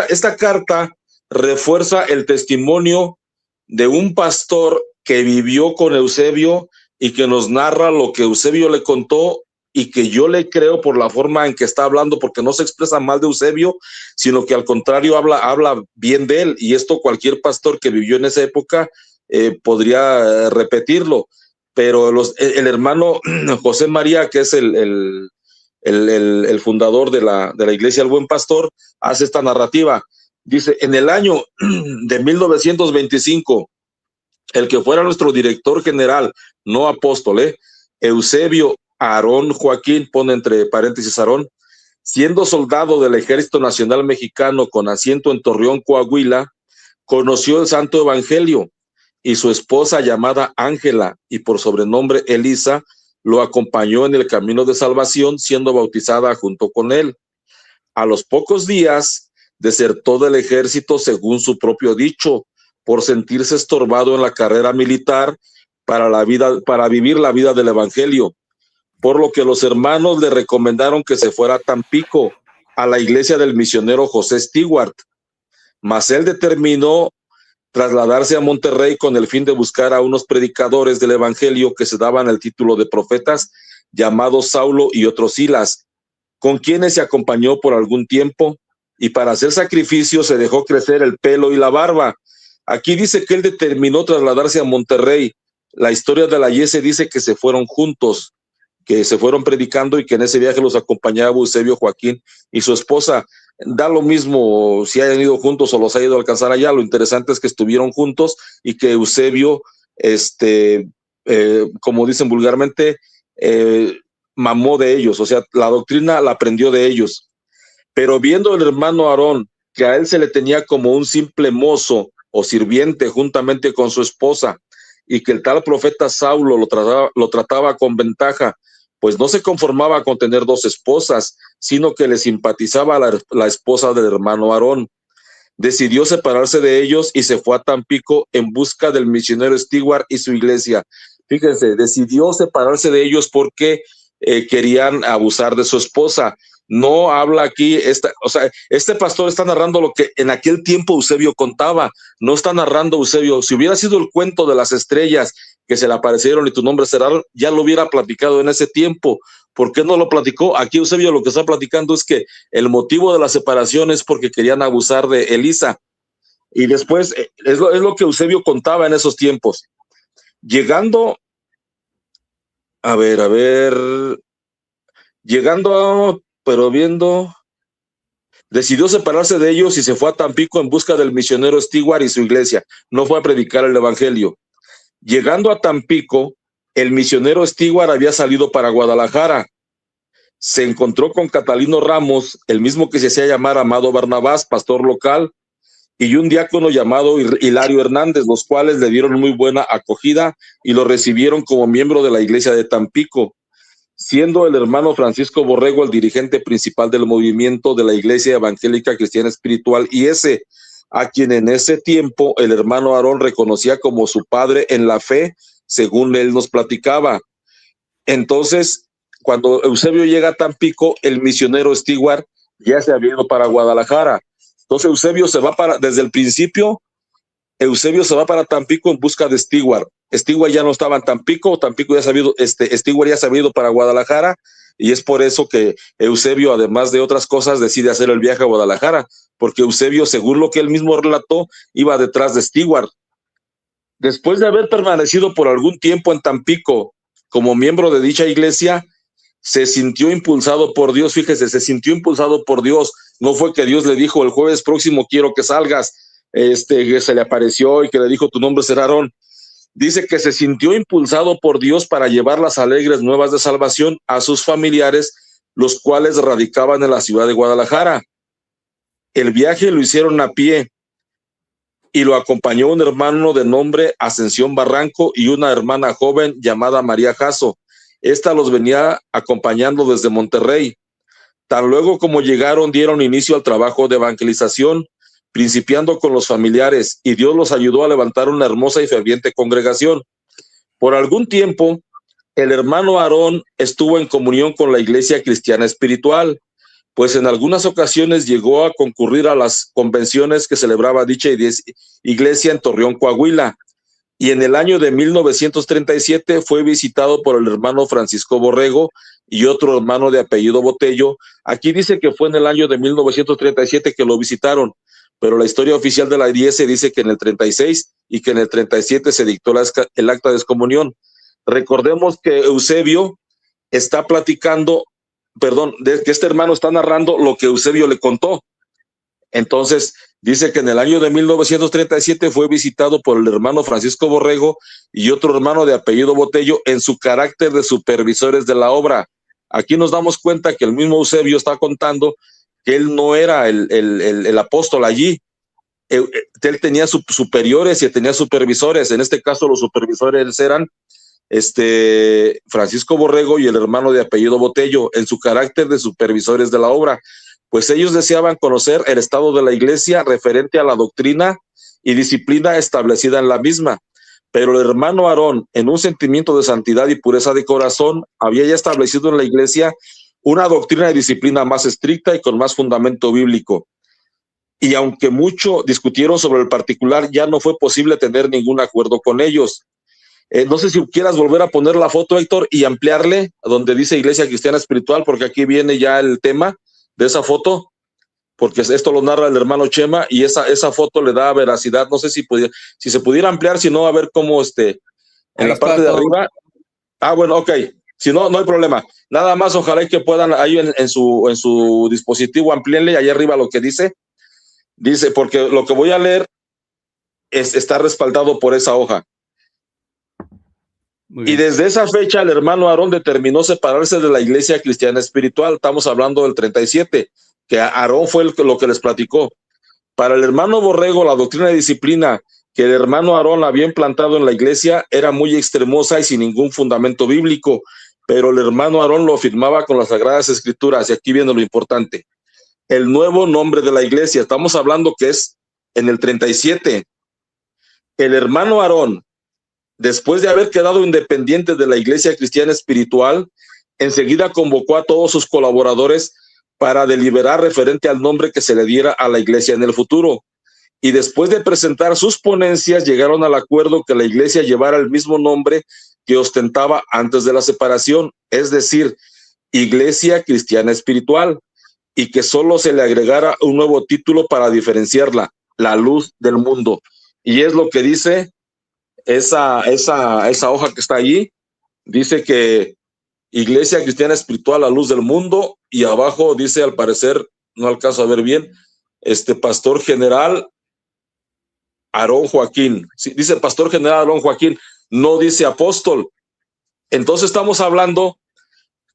esta carta refuerza el testimonio de un pastor que vivió con Eusebio y que nos narra lo que Eusebio le contó, y que yo le creo por la forma en que está hablando, porque no se expresa mal de Eusebio, sino que al contrario habla bien de él, y esto cualquier pastor que vivió en esa época podría repetirlo. Pero el hermano José María, que es el el fundador de la Iglesia del Buen Pastor, hace esta narrativa. Dice, en el año de 1925, el que fuera nuestro director general, no apóstol, Eusebio Aarón Joaquín, pone entre paréntesis Aarón, siendo soldado del Ejército Nacional Mexicano con asiento en Torreón, Coahuila, conoció el Santo Evangelio y su esposa llamada Ángela y por sobrenombre Elisa lo acompañó en el camino de salvación, siendo bautizada junto con él. A los pocos días desertó del ejército según su propio dicho, por sentirse estorbado en la carrera militar para vivir la vida del Evangelio, por lo que los hermanos le recomendaron que se fuera a Tampico, a la iglesia del misionero José Stewart, mas él determinó trasladarse a Monterrey con el fin de buscar a unos predicadores del Evangelio que se daban el título de profetas, llamados Saulo y otros Silas, con quienes se acompañó por algún tiempo, y para hacer sacrificios se dejó crecer el pelo y la barba. Aquí dice que él determinó trasladarse a Monterrey. La historia de la Yese dice que se fueron juntos, que se fueron predicando y que en ese viaje los acompañaba Eusebio Joaquín y su esposa. Da lo mismo si hayan ido juntos o los ha ido a alcanzar allá. Lo interesante es que estuvieron juntos y que Eusebio, como dicen vulgarmente, mamó de ellos, o sea, la doctrina la aprendió de ellos. Pero viendo el hermano Aarón que a él se le tenía como un simple mozo o sirviente juntamente con su esposa, y que el tal profeta Saulo lo trataba con ventaja, pues no se conformaba con tener dos esposas, sino que le simpatizaba la esposa del hermano Aarón. Decidió separarse de ellos y se fue a Tampico en busca del misionero Stewart y su iglesia. Fíjense, decidió separarse de ellos porque querían abusar de su esposa. No habla aquí, este pastor está narrando lo que en aquel tiempo Eusebio contaba, no está narrando Eusebio. Si hubiera sido el cuento de las estrellas que se le aparecieron y tu nombre será, ya lo hubiera platicado en ese tiempo. ¿Por qué no lo platicó? Aquí Eusebio lo que está platicando es que el motivo de la separación es porque querían abusar de Elisa. Y después, es lo que Eusebio contaba en esos tiempos. Llegando decidió separarse de ellos y se fue a Tampico en busca del misionero Stewart y su iglesia. No fue a predicar el evangelio. Llegando a Tampico, el misionero Stewart había salido para Guadalajara. Se encontró con Catalino Ramos, el mismo que se hacía llamar Amado Barnabás, pastor local, y un diácono llamado Hilario Hernández, los cuales le dieron muy buena acogida y lo recibieron como miembro de la iglesia de Tampico, siendo el hermano Francisco Borrego el dirigente principal del movimiento de la Iglesia Evangélica Cristiana Espiritual, y a quien en ese tiempo el hermano Aarón reconocía como su padre en la fe, según él nos platicaba. Entonces, cuando Eusebio llega a Tampico, el misionero Stewart ya se había ido para Guadalajara. Entonces Eusebio se va desde el principio, Eusebio se va para Tampico en busca de Stewart. Stewart ya no estaba en Tampico, Stewart ya se había ido para Guadalajara, y es por eso que Eusebio, además de otras cosas, decide hacer el viaje a Guadalajara, porque Eusebio, según lo que él mismo relató, iba detrás de Stewart. Después de haber permanecido por algún tiempo en Tampico como miembro de dicha iglesia, se sintió impulsado por Dios. Fíjese, se sintió impulsado por Dios. No fue que Dios le dijo, el jueves próximo quiero que salgas, que se le apareció y que le dijo, tu nombre será Aarón. Dice que se sintió impulsado por Dios para llevar las alegres nuevas de salvación a sus familiares, los cuales radicaban en la ciudad de Guadalajara. El viaje lo hicieron a pie y lo acompañó un hermano de nombre Ascensión Barranco y una hermana joven llamada María Jasso. Esta los venía acompañando desde Monterrey. Tan luego como llegaron, dieron inicio al trabajo de evangelización, principiando con los familiares, y Dios los ayudó a levantar una hermosa y ferviente congregación. Por algún tiempo, el hermano Aarón estuvo en comunión con la Iglesia Cristiana Espiritual, pues en algunas ocasiones llegó a concurrir a las convenciones que celebraba dicha iglesia en Torreón, Coahuila, y en el año de 1937 fue visitado por el hermano Francisco Borrego y otro hermano de apellido Botello. Aquí dice que fue en el año de 1937 que lo visitaron, pero la historia oficial de la iglesia dice que en el 36 y que en el 37 se dictó el acta de excomunión. Recordemos que Eusebio está platicando de que este hermano está narrando lo que Eusebio le contó. Entonces, dice que en el año de 1937 fue visitado por el hermano Francisco Borrego y otro hermano de apellido Botello en su carácter de supervisores de la obra. Aquí nos damos cuenta que el mismo Eusebio está contando que él no era el apóstol allí. Él tenía superiores y tenía supervisores. En este caso, los supervisores eran Francisco Borrego y el hermano de apellido Botello, en su carácter de supervisores de la obra, pues ellos deseaban conocer el estado de la iglesia referente a la doctrina y disciplina establecida en la misma. Pero el hermano Aarón, en un sentimiento de santidad y pureza de corazón, había ya establecido en la iglesia una doctrina y disciplina más estricta y con más fundamento bíblico. Y aunque mucho discutieron sobre el particular, ya no fue posible tener ningún acuerdo con ellos. No sé si quieras volver a poner la foto, Héctor, y ampliarle donde dice Iglesia Cristiana Espiritual, porque aquí viene ya el tema de esa foto, porque esto lo narra el hermano Chema y esa foto le da veracidad. No sé si se pudiera ampliar, si no, a ver cómo en la parte de arriba. Bueno, ok. Si no, no hay problema. Nada más, ojalá que puedan ahí en su dispositivo amplíenle ahí arriba lo que dice. Dice, porque lo que voy a leer está respaldado por esa hoja. Y desde esa fecha el hermano Aarón determinó separarse de la Iglesia Cristiana Espiritual. Estamos hablando del 37, que Aarón fue lo que les platicó. Para el hermano Borrego, la doctrina de disciplina que el hermano Aarón había implantado en la iglesia era muy extremosa y sin ningún fundamento bíblico, pero el hermano Aarón lo afirmaba con las Sagradas Escrituras, y aquí viene lo importante. El nuevo nombre de la iglesia, estamos hablando que es en el 37. El hermano Aarón, después de haber quedado independiente de la Iglesia Cristiana Espiritual, enseguida convocó a todos sus colaboradores para deliberar referente al nombre que se le diera a la iglesia en el futuro. Y después de presentar sus ponencias, llegaron al acuerdo que la iglesia llevara el mismo nombre que ostentaba antes de la separación, es decir, Iglesia Cristiana Espiritual, y que solo se le agregara un nuevo título para diferenciarla, la luz del mundo. Y es lo que dice esa hoja que está allí. Dice que Iglesia Cristiana Espiritual, la luz del mundo, y abajo dice, al parecer, no alcanzo a ver bien, Pastor General Aarón Joaquín. Sí, dice Pastor General Aarón Joaquín, no dice apóstol. Entonces estamos hablando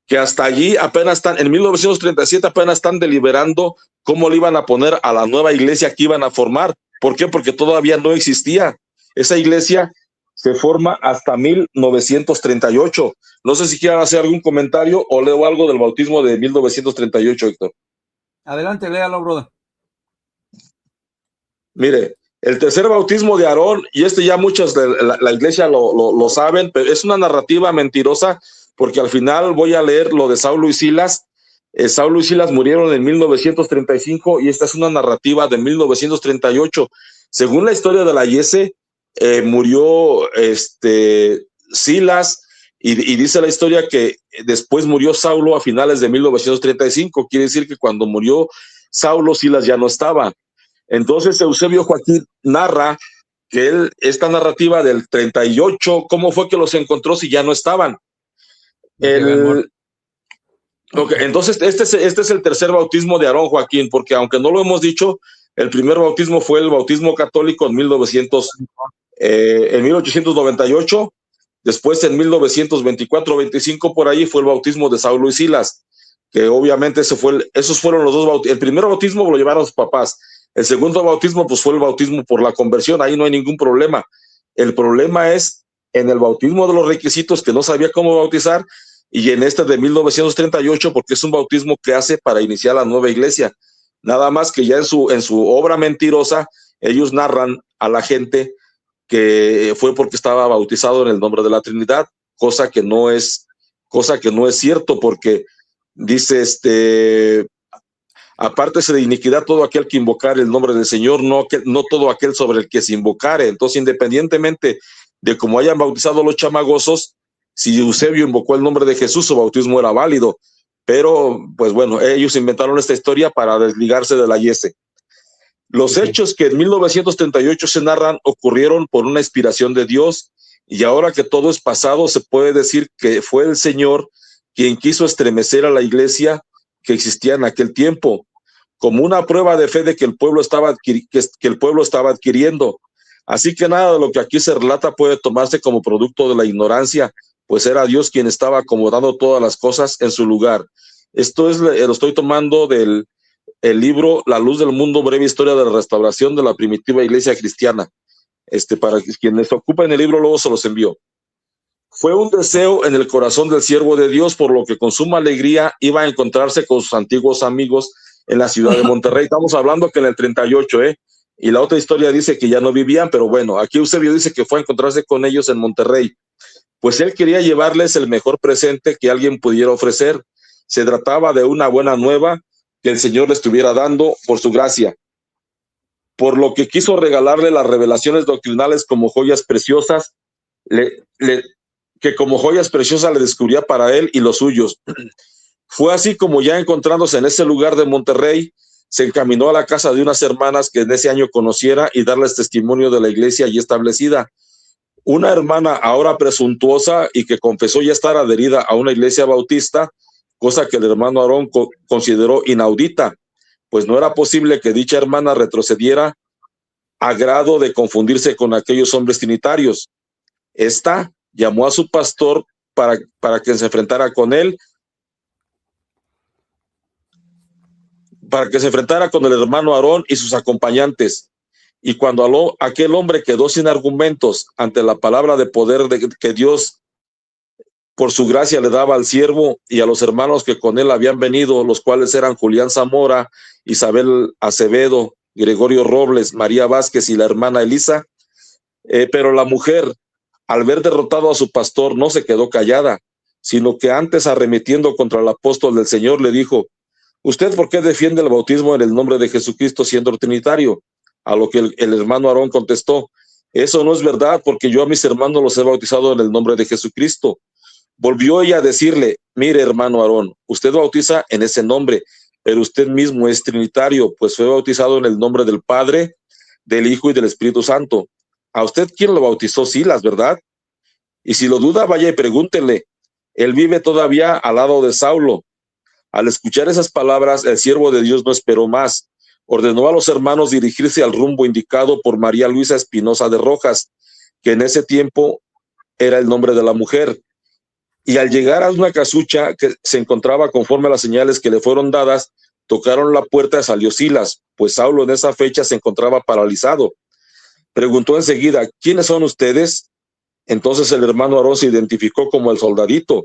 que hasta allí apenas están, en 1937 apenas están deliberando cómo le iban a poner a la nueva iglesia que iban a formar. ¿Por qué? Porque todavía no existía. Esa iglesia se forma hasta 1938. No sé si quieran hacer algún comentario o leo algo del bautismo de 1938, Héctor. Adelante, léalo, brother. Mire, el tercer bautismo de Aarón, y ya muchos de la iglesia lo saben, pero es una narrativa mentirosa, porque al final voy a leer lo de Saulo y Silas. Saulo y Silas murieron en 1935 y esta es una narrativa de 1938. Según la historia de la Yese, murió Silas y dice la historia que después murió Saulo a finales de 1935. Quiere decir que cuando murió Saulo, Silas ya no estaba. Entonces Eusebio Joaquín narra que esta narrativa del 38, ¿cómo fue que los encontró si ya no estaban? Entonces este es el tercer bautismo de Aarón Joaquín, porque aunque no lo hemos dicho, el primer bautismo fue el bautismo católico en 1898, después en 1924-25 por ahí fue el bautismo de Saulo y Silas, que obviamente esos fueron los dos bautismos. El primer bautismo lo llevaron sus papás, el segundo bautismo pues fue el bautismo por la conversión, ahí no hay ningún problema. El problema es en el bautismo de los requisitos, que no sabía cómo bautizar, y en este de 1938, porque es un bautismo que hace para iniciar la nueva iglesia. Nada más que ya en su obra mentirosa, ellos narran a la gente que fue porque estaba bautizado en el nombre de la Trinidad, cosa que no es cierto, porque dice, apártese de iniquidad todo aquel que invocare el nombre del Señor, no todo aquel sobre el que se invocare. Entonces, independientemente de cómo hayan bautizado los chamagosos, si Eusebio invocó el nombre de Jesús, su bautismo era válido. Pero, pues bueno, ellos inventaron esta historia para desligarse de la Yese. Los hechos que en 1938 se narran ocurrieron por una inspiración de Dios, y ahora que todo es pasado, se puede decir que fue el Señor quien quiso estremecer a la iglesia que existía en aquel tiempo, como una prueba de fe de que el pueblo estaba adquiriendo. Así que nada de lo que aquí se relata puede tomarse como producto de la ignorancia, pues era Dios quien estaba acomodando todas las cosas en su lugar. Esto lo estoy tomando del libro La Luz del Mundo, breve historia de la restauración de la primitiva iglesia cristiana. Para quienes ocupen el libro, luego se los envío. Fue un deseo en el corazón del siervo de Dios, por lo que con suma alegría iba a encontrarse con sus antiguos amigos en la ciudad de Monterrey. Estamos hablando que en el 38, y la otra historia dice que ya no vivían, pero bueno, aquí Eusebio dice que fue a encontrarse con ellos en Monterrey, pues él quería llevarles el mejor presente que alguien pudiera ofrecer. Se trataba de una buena nueva que el Señor le estuviera dando por su gracia, por lo que quiso regalarle las revelaciones doctrinales como joyas preciosas, que como joyas preciosas le descubría para él y los suyos. Fue así como, ya encontrándose en ese lugar de Monterrey, se encaminó a la casa de unas hermanas que en ese año conociera y darles testimonio de la iglesia allí establecida. Una hermana ahora presuntuosa y que confesó ya estar adherida a una iglesia bautista, cosa que el hermano Aarón consideró inaudita, pues no era posible que dicha hermana retrocediera a grado de confundirse con aquellos hombres trinitarios. Esta llamó a su pastor para que se enfrentara con él, para que se enfrentara con el hermano Aarón y sus acompañantes. Y cuando aquel hombre quedó sin argumentos ante la palabra de poder que Dios por su gracia le daba al siervo y a los hermanos que con él habían venido, los cuales eran Julián Zamora, Isabel Acevedo, Gregorio Robles, María Vázquez y la hermana Elisa, pero la mujer, al ver derrotado a su pastor, no se quedó callada, sino que antes, arremetiendo contra el apóstol del Señor, le dijo: ¿usted por qué defiende el bautismo en el nombre de Jesucristo siendo trinitario? A lo que el hermano Aarón contestó: eso no es verdad, porque yo a mis hermanos los he bautizado en el nombre de Jesucristo. Volvió ella a decirle: mire, hermano Aarón, usted bautiza en ese nombre, pero usted mismo es trinitario, pues fue bautizado en el nombre del Padre, del Hijo y del Espíritu Santo. ¿A usted quién lo bautizó? Silas, ¿verdad? Y si lo duda, vaya y pregúntele. Él vive todavía al lado de Saulo. Al escuchar esas palabras, el siervo de Dios no esperó más. Ordenó a los hermanos dirigirse al rumbo indicado por María Luisa Espinosa de Rojas, que en ese tiempo era el nombre de la mujer. Y al llegar a una casucha que se encontraba conforme a las señales que le fueron dadas, tocaron la puerta y salió Silas, pues Saulo en esa fecha se encontraba paralizado. Preguntó enseguida: ¿quiénes son ustedes? Entonces el hermano Aarón se identificó como el soldadito.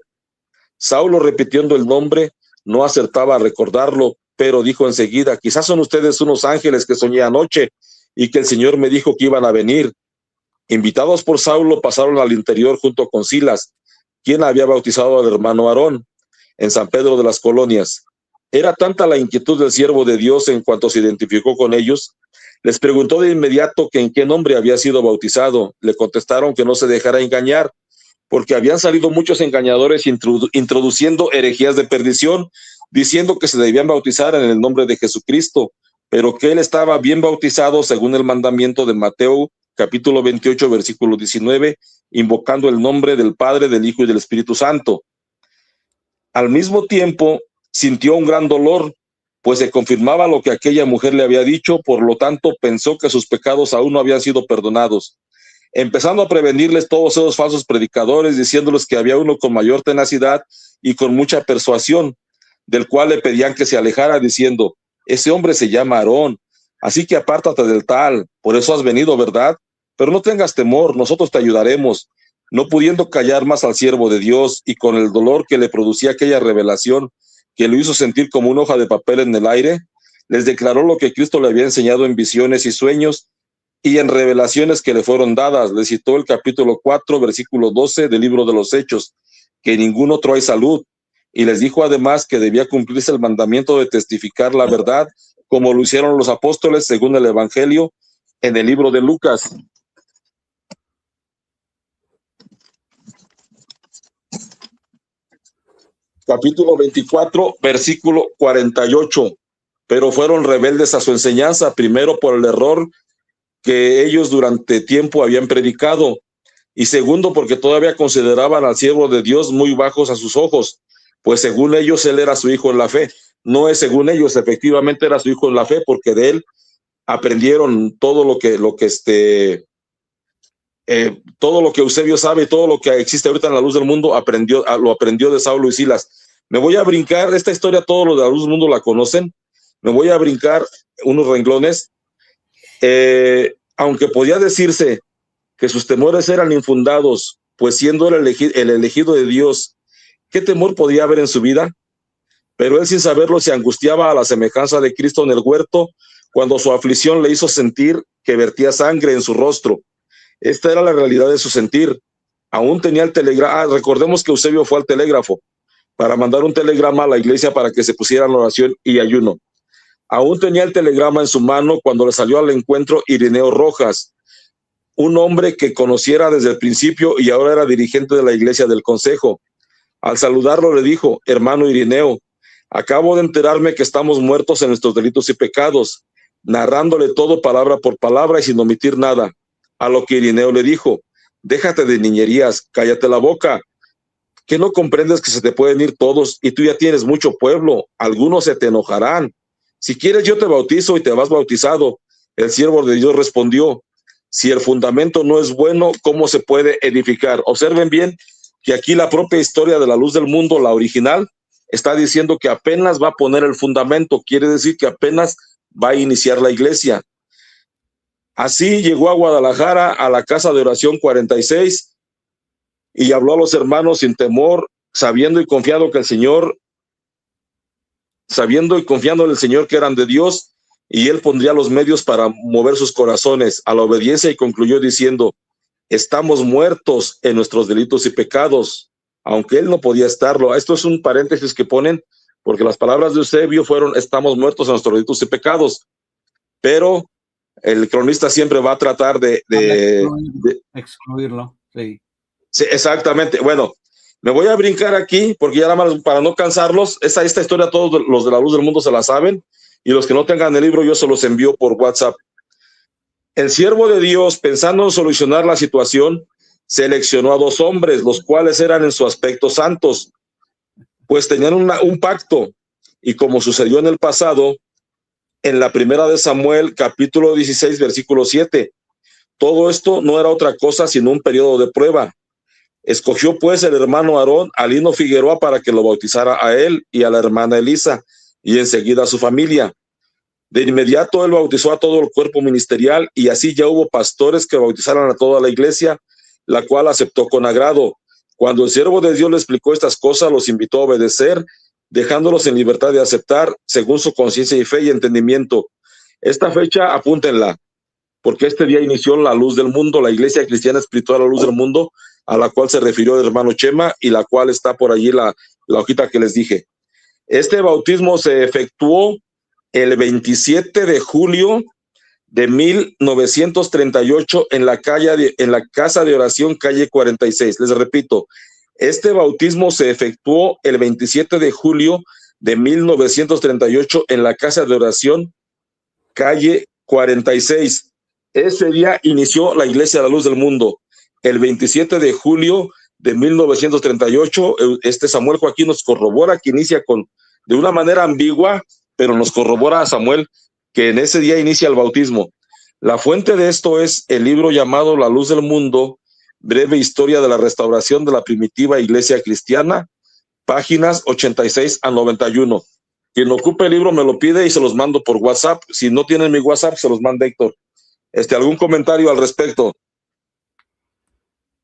Saulo, repitiendo el nombre, no acertaba a recordarlo, pero dijo enseguida: quizás son ustedes unos ángeles que soñé anoche y que el Señor me dijo que iban a venir. Invitados por Saulo, pasaron al interior junto con Silas, quien había bautizado al hermano Aarón en San Pedro de las Colonias. Era tanta la inquietud del siervo de Dios en cuanto se identificó con ellos. Les preguntó de inmediato que en qué nombre había sido bautizado. Le contestaron que no se dejara engañar, porque habían salido muchos engañadores introduciendo herejías de perdición, diciendo que se debían bautizar en el nombre de Jesucristo, pero que él estaba bien bautizado según el mandamiento de Mateo, capítulo 28, versículo 19, invocando el nombre del Padre, del Hijo y del Espíritu Santo. Al mismo tiempo, sintió un gran dolor, pues se confirmaba lo que aquella mujer le había dicho, por lo tanto pensó que sus pecados aún no habían sido perdonados. Empezando a prevenirles todos esos falsos predicadores, diciéndoles que había uno con mayor tenacidad y con mucha persuasión, del cual le pedían que se alejara, diciendo: ese hombre se llama Aarón, así que apártate del tal, por eso has venido, ¿verdad? Pero no tengas temor, nosotros te ayudaremos. No pudiendo callar más al siervo de Dios, y con el dolor que le producía aquella revelación, que lo hizo sentir como una hoja de papel en el aire, les declaró lo que Cristo le había enseñado en visiones y sueños, y en revelaciones que le fueron dadas. Le citó el capítulo 4, versículo 12 del libro de los Hechos, que en ningún otro hay salud, y les dijo además que debía cumplirse el mandamiento de testificar la verdad, como lo hicieron los apóstoles según el Evangelio en el libro de Lucas. Capítulo 24, versículo 48. Pero fueron rebeldes a su enseñanza, primero por el error que ellos durante tiempo habían predicado, y segundo porque todavía consideraban al siervo de Dios muy bajos a sus ojos, pues según ellos él era su hijo en la fe. No es según ellos, efectivamente era su hijo en la fe, porque de él aprendieron todo todo lo que Eusebio sabe, todo lo que existe ahorita en la luz del mundo, lo aprendió de Saulo y Silas. Me voy a brincar, esta historia todos los de la luz del mundo la conocen, me voy a brincar unos renglones. Aunque podía decirse que sus temores eran infundados, pues siendo el elegido de Dios, ¿qué temor podía haber en su vida? Pero él sin saberlo se angustiaba a la semejanza de Cristo en el huerto, cuando su aflicción le hizo sentir que vertía sangre en su rostro. Esta era la realidad de su sentir. Aún tenía el telegrama. Recordemos que Eusebio fue al telégrafo para mandar un telegrama a la iglesia para que se pusieran oración y ayuno. Aún tenía el telegrama en su mano cuando le salió al encuentro Ireneo Rojas, un hombre que conociera desde el principio y ahora era dirigente de la iglesia del consejo. Al saludarlo le dijo: hermano Ireneo, acabo de enterarme que estamos muertos en nuestros delitos y pecados, narrándole todo palabra por palabra y sin omitir nada. A lo que Ireneo le dijo: déjate de niñerías, cállate la boca, que no comprendes que se te pueden ir todos y tú ya tienes mucho pueblo, algunos se te enojarán. Si quieres yo te bautizo y te vas bautizado. El siervo de Dios respondió: si el fundamento no es bueno, ¿cómo se puede edificar? Observen bien que aquí la propia historia de la luz del mundo, la original, está diciendo que apenas va a poner el fundamento, quiere decir que apenas va a iniciar la iglesia. Así llegó a Guadalajara, a la casa de oración 46, y habló a los hermanos sin temor, sabiendo y confiando en el Señor que eran de Dios, y él pondría los medios para mover sus corazones a la obediencia, y concluyó diciendo: estamos muertos en nuestros delitos y pecados, aunque él no podía estarlo. Esto es un paréntesis que ponen, porque las palabras de Eusebio fueron: estamos muertos en nuestros delitos y pecados, pero el cronista siempre va a tratar de excluirlo. Sí. Sí, exactamente. Bueno, me voy a brincar aquí, porque ya nada más para no cansarlos, esta historia todos los de la luz del mundo se la saben, y los que no tengan el libro yo se los envío por WhatsApp. El siervo de Dios, pensando en solucionar la situación, seleccionó a 2 hombres, los cuales eran en su aspecto santos, pues tenían un pacto, y como sucedió en el pasado, en la primera de Samuel, capítulo 16, versículo 7, todo esto no era otra cosa sino un periodo de prueba. Escogió pues el hermano Aarón a Lino Figueroa para que lo bautizara a él y a la hermana Elisa, y enseguida a su familia. De inmediato él bautizó a todo el cuerpo ministerial, y así ya hubo pastores que bautizaran a toda la iglesia, la cual aceptó con agrado. Cuando el siervo de Dios le explicó estas cosas, los invitó a obedecer, dejándolos en libertad de aceptar según su conciencia y fe y entendimiento. Esta fecha apúntenla, porque este día inició la luz del mundo, la iglesia cristiana espiritual, la luz del mundo, a la cual se refirió el hermano Chema, y la cual está por allí la hojita que les dije. Este bautismo se efectuó el 27 de julio de 1938 en la casa de oración calle 46. Les repito, este bautismo se efectuó el 27 de julio de 1938 en la casa de oración calle 46. Ese día inició la Iglesia de la Luz del Mundo. El 27 de julio de 1938, Samuel Joaquín nos corrobora que inicia de una manera ambigua, pero nos corrobora a Samuel que en ese día inicia el bautismo. La fuente de esto es el libro llamado La Luz del Mundo, breve historia de la restauración de la primitiva iglesia cristiana, páginas 86 a 91. Quien ocupe el libro me lo pide y se los mando por WhatsApp. Si no tienen mi WhatsApp, se los manda Héctor. ¿Algún comentario al respecto?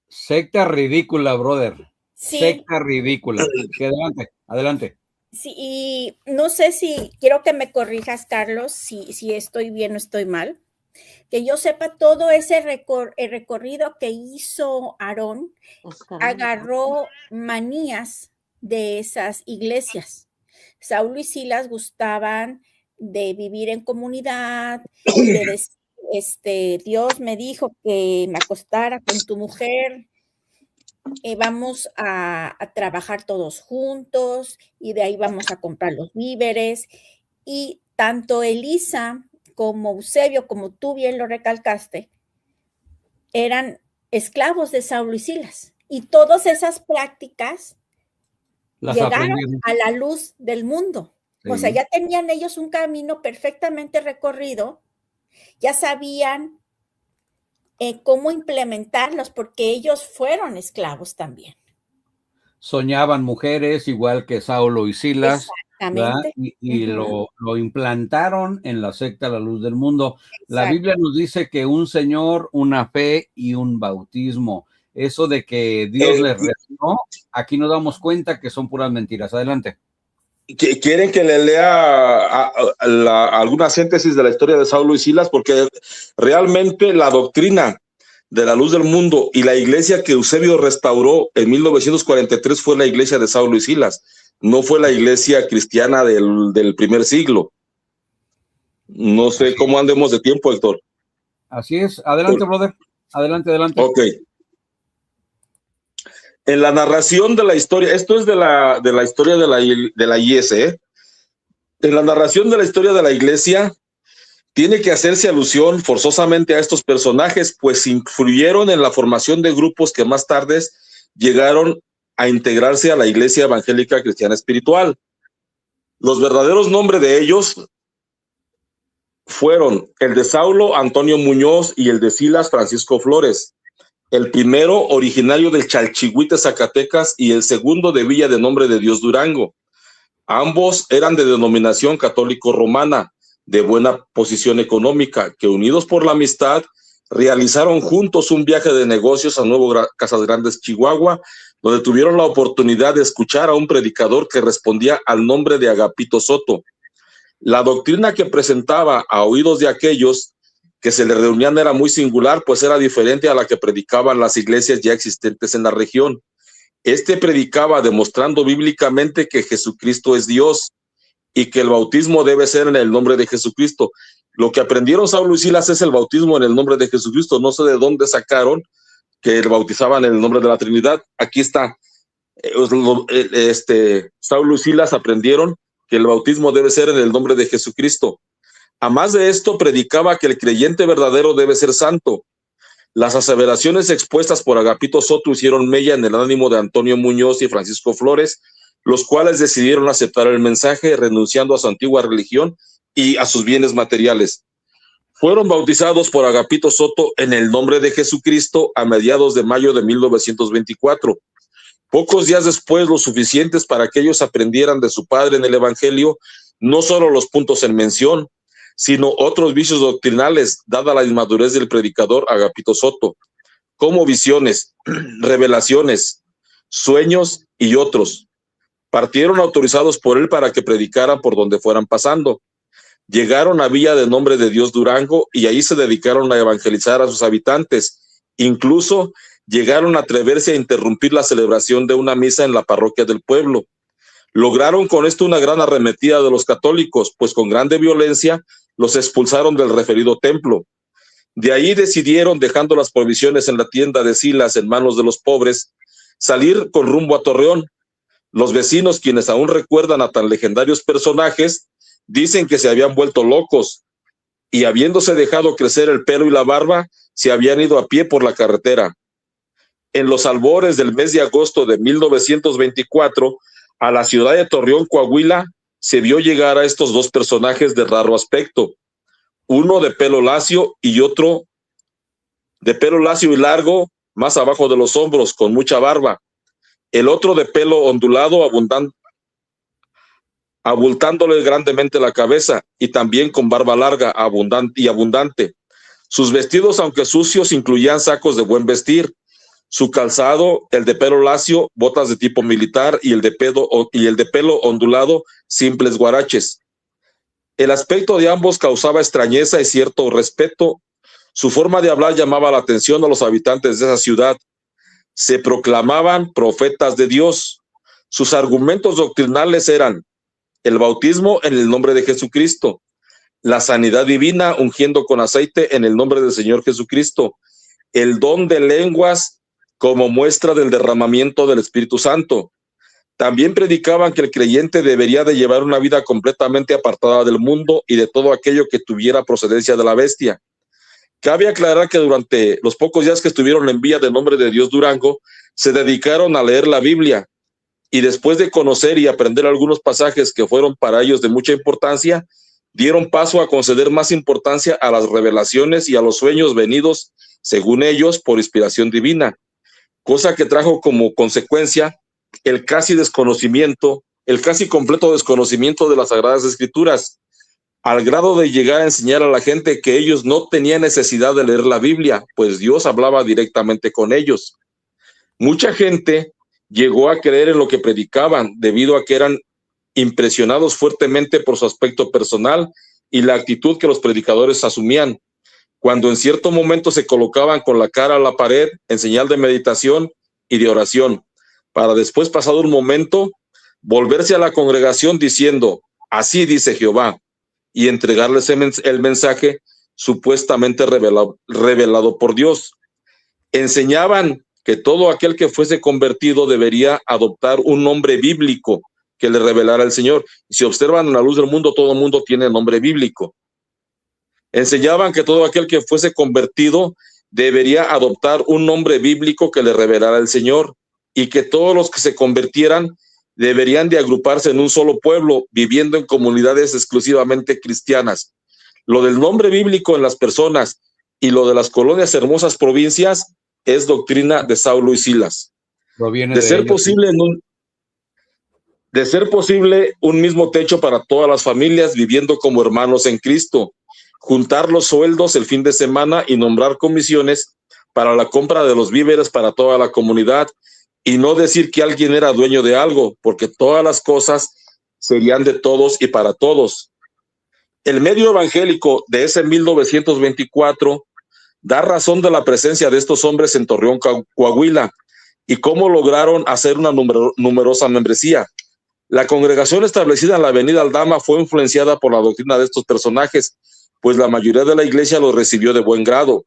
Secta ridícula, brother. Sí. Secta ridícula. Adelante. Sí, y no sé si quiero que me corrijas, Carlos, si estoy bien o estoy mal. Que yo sepa, todo ese recorrido que hizo Aarón agarró manías de esas iglesias. Saulo y Silas gustaban de vivir en comunidad, de decir, Dios me dijo que me acostara con tu mujer, vamos a trabajar todos juntos y de ahí vamos a comprar los víveres. Y tanto Elisa como Eusebio, como tú bien lo recalcaste, eran esclavos de Saulo y Silas. Y todas esas prácticas llegaron a la luz del mundo. Sí. O sea, ya tenían ellos un camino perfectamente recorrido, ya sabían cómo implementarlos, porque ellos fueron esclavos también. Soñaban mujeres, igual que Saulo y Silas. Exactamente. Y lo implantaron en la secta La Luz del Mundo. Exacto. La Biblia nos dice que un Señor, una fe y un bautismo. Eso de que Dios les reveló, aquí nos damos cuenta que son puras mentiras. Adelante. ¿Quieren que le lea alguna síntesis de la historia de Saulo y Silas? Porque realmente la doctrina de La Luz del Mundo y la iglesia que Eusebio restauró en 1943 fue la iglesia de Saulo y Silas, no fue la iglesia cristiana del primer siglo. No sé cómo andemos de tiempo, Héctor. Así es. Adelante, brother. Adelante. Ok. En la narración de la historia, esto es de la historia de la IS, en la narración de la historia de la iglesia, tiene que hacerse alusión forzosamente a estos personajes, pues influyeron en la formación de grupos que más tarde llegaron a integrarse a la Iglesia Evangélica Cristiana Espiritual. Los verdaderos nombres de ellos fueron el de Saulo, Antonio Muñoz, y el de Silas, Francisco Flores. El primero originario del Chalchihuite, Zacatecas, y el segundo de Villa de Nombre de Dios, Durango. Ambos eran de denominación católico-romana, de buena posición económica, que unidos por la amistad realizaron juntos un viaje de negocios a Nuevo Casas Grandes, Chihuahua, donde tuvieron la oportunidad de escuchar a un predicador que respondía al nombre de Agapito Soto. La doctrina que presentaba a oídos de aquellos que se le reunían era muy singular, pues era diferente a la que predicaban las iglesias ya existentes en la región. Este predicaba demostrando bíblicamente que Jesucristo es Dios y que el bautismo debe ser en el nombre de Jesucristo. Lo que aprendieron Saulo y Silas es el bautismo en el nombre de Jesucristo. No sé de dónde sacaron que bautizaban en el nombre de la Trinidad. Aquí está. Saulo y Silas aprendieron que el bautismo debe ser en el nombre de Jesucristo. A más de esto, predicaba que el creyente verdadero debe ser santo. Las aseveraciones expuestas por Agapito Soto hicieron mella en el ánimo de Antonio Muñoz y Francisco Flores, los cuales decidieron aceptar el mensaje, renunciando a su antigua religión y a sus bienes materiales. Fueron bautizados por Agapito Soto en el nombre de Jesucristo a mediados de mayo de 1924. Pocos días después, lo suficientes para que ellos aprendieran de su padre en el Evangelio, no solo los puntos en mención, sino otros vicios doctrinales, dada la inmadurez del predicador Agapito Soto, como visiones, revelaciones, sueños y otros. Partieron autorizados por él para que predicaran por donde fueran pasando. Llegaron a Villa de Nombre de Dios, Durango, y ahí se dedicaron a evangelizar a sus habitantes. Incluso llegaron a atreverse a interrumpir la celebración de una misa en la parroquia del pueblo. Lograron con esto una gran arremetida de los católicos, pues con grande violencia los expulsaron del referido templo. De ahí decidieron, dejando las provisiones en la tienda de Silas en manos de los pobres, salir con rumbo a Torreón. Los vecinos, quienes aún recuerdan a tan legendarios personajes, dicen que se habían vuelto locos y, habiéndose dejado crecer el pelo y la barba, se habían ido a pie por la carretera. En los albores del mes de agosto de 1924, a la ciudad de Torreón, Coahuila, se vio llegar a estos dos personajes de raro aspecto, uno de pelo lacio y otro de pelo lacio y largo, más abajo de los hombros, con mucha barba. El otro de pelo ondulado, abultándole grandemente la cabeza, y también con barba larga abundante. Sus vestidos, aunque sucios, incluían sacos de buen vestir. Su calzado, el de pelo lacio, botas de tipo militar, y el de pelo ondulado, simples guaraches. El aspecto de ambos causaba extrañeza y cierto respeto. Su forma de hablar llamaba la atención a los habitantes de esa ciudad. Se proclamaban profetas de Dios. Sus argumentos doctrinales eran el bautismo en el nombre de Jesucristo, la sanidad divina ungiendo con aceite en el nombre del Señor Jesucristo, el don de lenguas como muestra del derramamiento del Espíritu Santo. También predicaban que el creyente debería de llevar una vida completamente apartada del mundo y de todo aquello que tuviera procedencia de la bestia. Cabe aclarar que durante los pocos días que estuvieron en Villa de Nombre de Dios, Durango, se dedicaron a leer la Biblia y después de conocer y aprender algunos pasajes que fueron para ellos de mucha importancia, dieron paso a conceder más importancia a las revelaciones y a los sueños venidos, según ellos, por inspiración divina, cosa que trajo como consecuencia el casi completo desconocimiento de las Sagradas Escrituras, al grado de llegar a enseñar a la gente que ellos no tenían necesidad de leer la Biblia, pues Dios hablaba directamente con ellos. Mucha gente llegó a creer en lo que predicaban debido a que eran impresionados fuertemente por su aspecto personal y la actitud que los predicadores asumían, cuando en cierto momento se colocaban con la cara a la pared en señal de meditación y de oración, para después, pasado un momento, volverse a la congregación diciendo, así dice Jehová, y entregarles el mensaje supuestamente revelado por Dios. Enseñaban que todo aquel que fuese convertido debería adoptar un nombre bíblico que le revelara el Señor. Y si observan en la luz del mundo, todo el mundo tiene nombre bíblico. Enseñaban que todo aquel que fuese convertido debería adoptar un nombre bíblico que le revelara el Señor, y que todos los que se convirtieran deberían de agruparse en un solo pueblo, viviendo en comunidades exclusivamente cristianas. Lo del nombre bíblico en las personas y lo de las colonias hermosas provincias es doctrina de Saulo y Silas. Proviene De ser posible un mismo techo para todas las familias viviendo como hermanos en Cristo, juntar los sueldos el fin de semana y nombrar comisiones para la compra de los víveres para toda la comunidad, y no decir que alguien era dueño de algo, porque todas las cosas serían de todos y para todos. El medio evangélico de ese 1924 da razón de la presencia de estos hombres en Torreón, Coahuila, y cómo lograron hacer una numerosa membresía. La congregación establecida en la avenida Aldama fue influenciada por la doctrina de estos personajes, pues la mayoría de la iglesia los recibió de buen grado,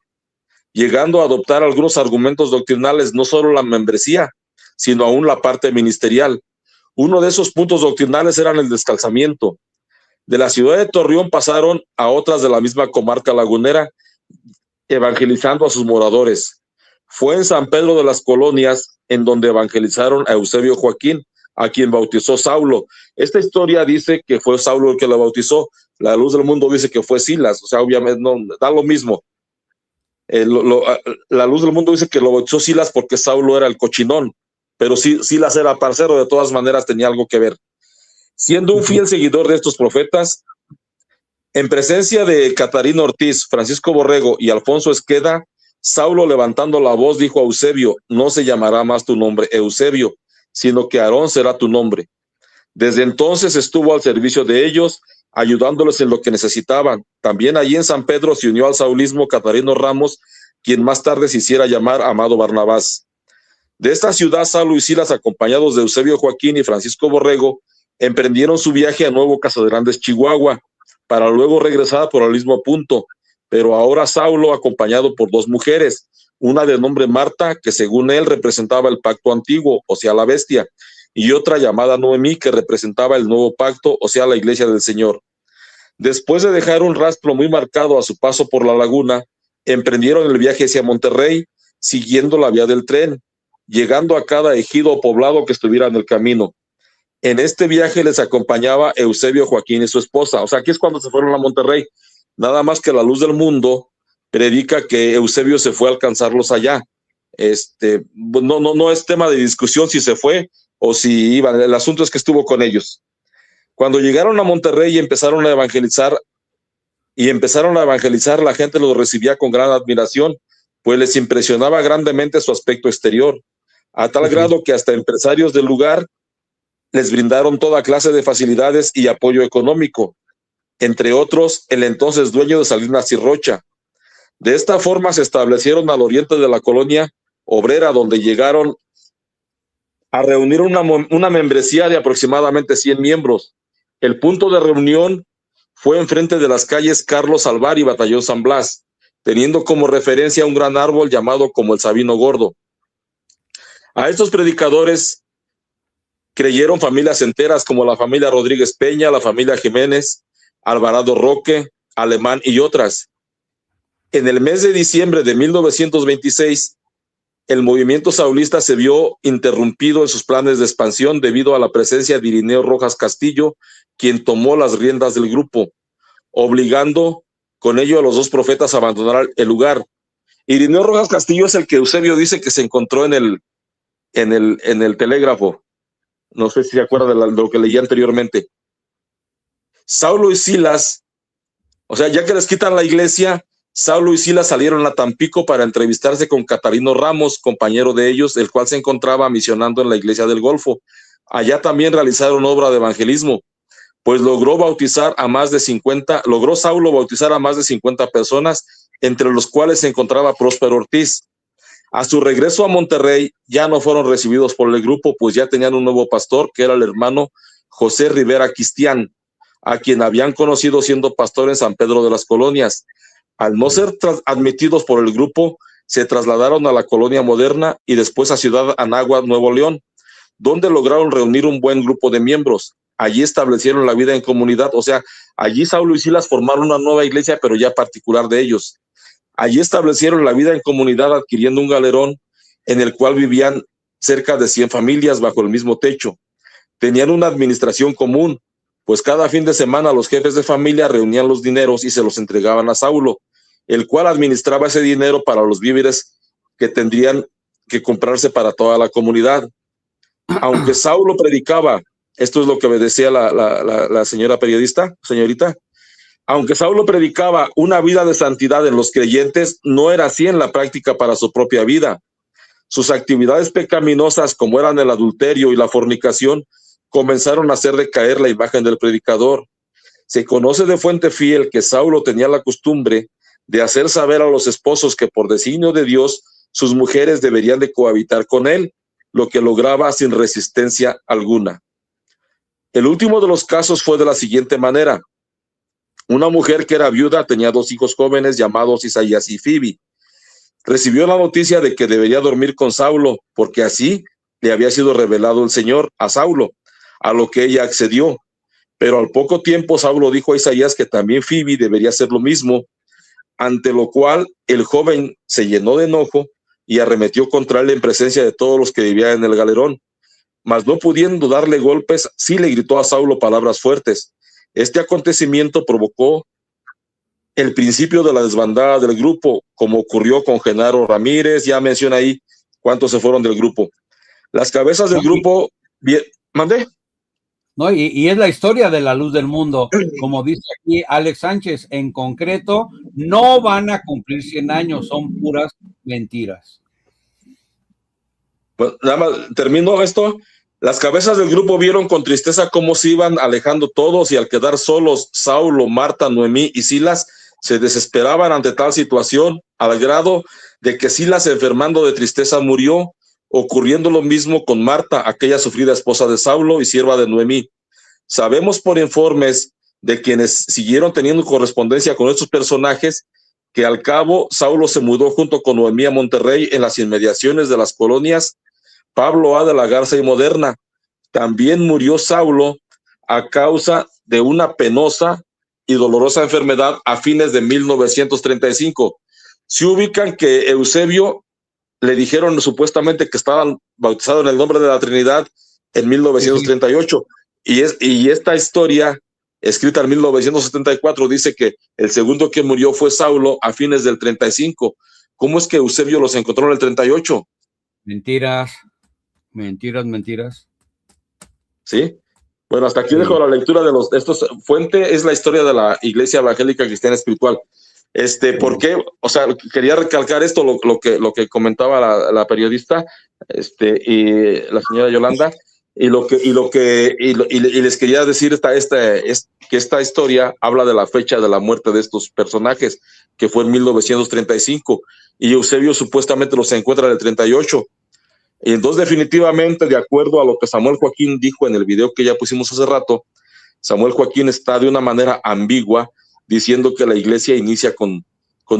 llegando a adoptar algunos argumentos doctrinales, no solo la membresía, sino aún la parte ministerial. Uno de esos puntos doctrinales era el descalzamiento. De la ciudad de Torreón pasaron a otras de la misma comarca lagunera, evangelizando a sus moradores. Fue en San Pedro de las Colonias en donde evangelizaron a Eusebio Joaquín, a quien bautizó Saulo. Esta historia dice que fue Saulo el que lo bautizó. La luz del mundo dice que fue Silas, o sea, obviamente no da lo mismo. La luz del mundo dice que lo bautizó Silas porque Saulo era el cochinón, pero Silas era parcero, de todas maneras tenía algo que ver. Siendo un fiel seguidor de estos profetas, en presencia de Catarino Ortiz, Francisco Borrego y Alfonso Esqueda, Saulo, levantando la voz, dijo a Eusebio, no se llamará más tu nombre Eusebio, sino que Aarón será tu nombre. Desde entonces estuvo al servicio de ellos, ayudándoles en lo que necesitaban. También allí en San Pedro se unió al saulismo Catarino Ramos, quien más tarde se hiciera llamar Amado Barnabás. De esta ciudad, Saulo y Silas, acompañados de Eusebio Joaquín y Francisco Borrego, emprendieron su viaje a Nuevo Casadrandes, Chihuahua, para luego regresar por el mismo punto, pero ahora Saulo acompañado por dos mujeres, una de nombre Marta, que según él representaba el pacto antiguo, o sea, la bestia, y otra llamada Noemí, que representaba el nuevo pacto, o sea, la iglesia del Señor. Después de dejar un rastro muy marcado a su paso por la laguna, emprendieron el viaje hacia Monterrey, siguiendo la vía del tren, llegando a cada ejido o poblado que estuviera en el camino. En este viaje les acompañaba Eusebio Joaquín y su esposa. O sea, aquí es cuando se fueron a Monterrey. Nada más que la luz del mundo predica que Eusebio se fue a alcanzarlos allá. No es tema de discusión si se fue o si iban. El asunto es que estuvo con ellos. Cuando llegaron a Monterrey y empezaron a evangelizar, la gente los recibía con gran admiración, pues les impresionaba grandemente su aspecto exterior, a tal grado que hasta empresarios del lugar les brindaron toda clase de facilidades y apoyo económico, entre otros el entonces dueño de Salinas y Rocha. De esta forma se establecieron al oriente de la colonia obrera, donde llegaron a reunir una membresía de aproximadamente 100 miembros. El punto de reunión fue enfrente de las calles Carlos Alvar y Batallón San Blas, teniendo como referencia un gran árbol llamado como el Sabino Gordo. A estos predicadores creyeron familias enteras como la familia Rodríguez Peña, la familia Jiménez, Alvarado Roque, Alemán y otras. En el mes de diciembre de 1926, el movimiento saulista se vio interrumpido en sus planes de expansión debido a la presencia de Irineo Rojas Castillo, quien tomó las riendas del grupo, obligando con ello a los dos profetas a abandonar el lugar. Irineo Rojas Castillo es el que Eusebio dice que se encontró en el telégrafo. No sé si se acuerda de lo que leí anteriormente. Saulo y Silas, o sea, ya que les quitan la iglesia, Saulo y Silas salieron a Tampico para entrevistarse con Catarino Ramos, compañero de ellos, el cual se encontraba misionando en la iglesia del Golfo. Allá también realizaron obra de evangelismo, pues logró Saulo bautizar a más de 50 personas, entre los cuales se encontraba Próspero Ortiz. A su regreso a Monterrey, ya no fueron recibidos por el grupo, pues ya tenían un nuevo pastor, que era el hermano José Rivera Cristián, a quien habían conocido siendo pastor en San Pedro de las Colonias. Al no ser admitidos por el grupo, se trasladaron a la Colonia Moderna y después a Ciudad Anáhuac, Nuevo León, donde lograron reunir un buen grupo de miembros. Allí establecieron la vida en comunidad, o sea, allí Saulo y Silas formaron una nueva iglesia, pero ya particular de ellos. Allí establecieron la vida en comunidad, adquiriendo un galerón en el cual vivían cerca de 100 familias bajo el mismo techo. Tenían una administración común, pues cada fin de semana los jefes de familia reunían los dineros y se los entregaban a Saulo, el cual administraba ese dinero para los víveres que tendrían que comprarse para toda la comunidad. Aunque Saulo predicaba, esto es lo que me decía la señora señorita, aunque Saulo predicaba una vida de santidad en los creyentes, no era así en la práctica para su propia vida. Sus actividades pecaminosas, como eran el adulterio y la fornicación, comenzaron a hacer decaer la imagen del predicador. Se conoce de fuente fiel que Saulo tenía la costumbre de hacer saber a los esposos que por designio de Dios sus mujeres deberían de cohabitar con él, lo que lograba sin resistencia alguna. El último de los casos fue de la siguiente manera. Una mujer que era viuda tenía 2 hijos jóvenes llamados Isaías y Fibi. Recibió la noticia de que debería dormir con Saulo, porque así le había sido revelado el Señor a Saulo, a lo que ella accedió. Pero al poco tiempo Saulo dijo a Isaías que también Fibi debería hacer lo mismo, ante lo cual el joven se llenó de enojo y arremetió contra él en presencia de todos los que vivían en el galerón. Mas no pudiendo darle golpes, sí le gritó a Saulo palabras fuertes. Este acontecimiento provocó el principio de la desbandada del grupo, como ocurrió con Genaro Ramírez. Ya menciona ahí cuántos se fueron del grupo. Las cabezas del grupo... ¿Mandé? No, y es la historia de la luz del mundo. Como dice aquí Alex Sánchez, en concreto, no van a cumplir 100 años, son puras mentiras. Pues nada más, termino esto. Las cabezas del grupo vieron con tristeza cómo se iban alejando todos, y al quedar solos Saulo, Marta, Noemí y Silas, se desesperaban ante tal situación, al grado de que Silas, enfermando de tristeza, murió, ocurriendo lo mismo con Marta, aquella sufrida esposa de Saulo y sierva de Noemí. Sabemos por informes de quienes siguieron teniendo correspondencia con estos personajes que al cabo Saulo se mudó junto con Noemí a Monterrey, en las inmediaciones de las colonias Pablo A. de la Garza y Moderna. También murió Saulo a causa de una penosa y dolorosa enfermedad a fines de 1935. Se ubican que Eusebio le dijeron supuestamente que estaban bautizados en el nombre de la Trinidad en 1938. Y esta historia, escrita en 1974, dice que el segundo que murió fue Saulo a fines del 35. ¿Cómo es que Eusebio los encontró en el 38? Mentiras. Mentiras. ¿Sí? Bueno, hasta aquí dejo la lectura de estos. Fuente es la historia de la Iglesia Evangélica Cristiana Espiritual. ¿Por qué? O sea, quería recalcar esto, lo que comentaba la periodista, y la señora Yolanda, y les quería decir que esta historia habla de la fecha de la muerte de estos personajes, que fue en 1935, y Eusebio supuestamente los encuentra en el 38. Y entonces, definitivamente, de acuerdo a lo que Samuel Joaquín dijo en el video que ya pusimos hace rato, Samuel Joaquín está de una manera ambigua diciendo que la iglesia inicia con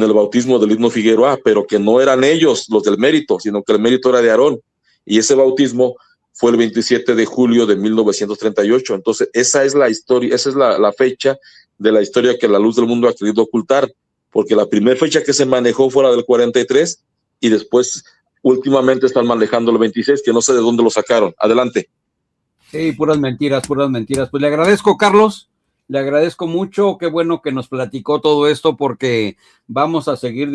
el bautismo del Himno Figueroa, pero que no eran ellos los del mérito, sino que el mérito era de Aarón, y ese bautismo fue el 27 de julio de 1938. Entonces, esa es la historia, esa es la fecha de la historia que la luz del mundo ha querido ocultar, porque la primera fecha que se manejó fue la del 43, y después últimamente están manejando el 26, que no sé de dónde lo sacaron. Adelante. Sí, puras mentiras, puras mentiras. Pues le agradezco, Carlos, le agradezco mucho, qué bueno que nos platicó todo esto porque vamos a seguir diciendo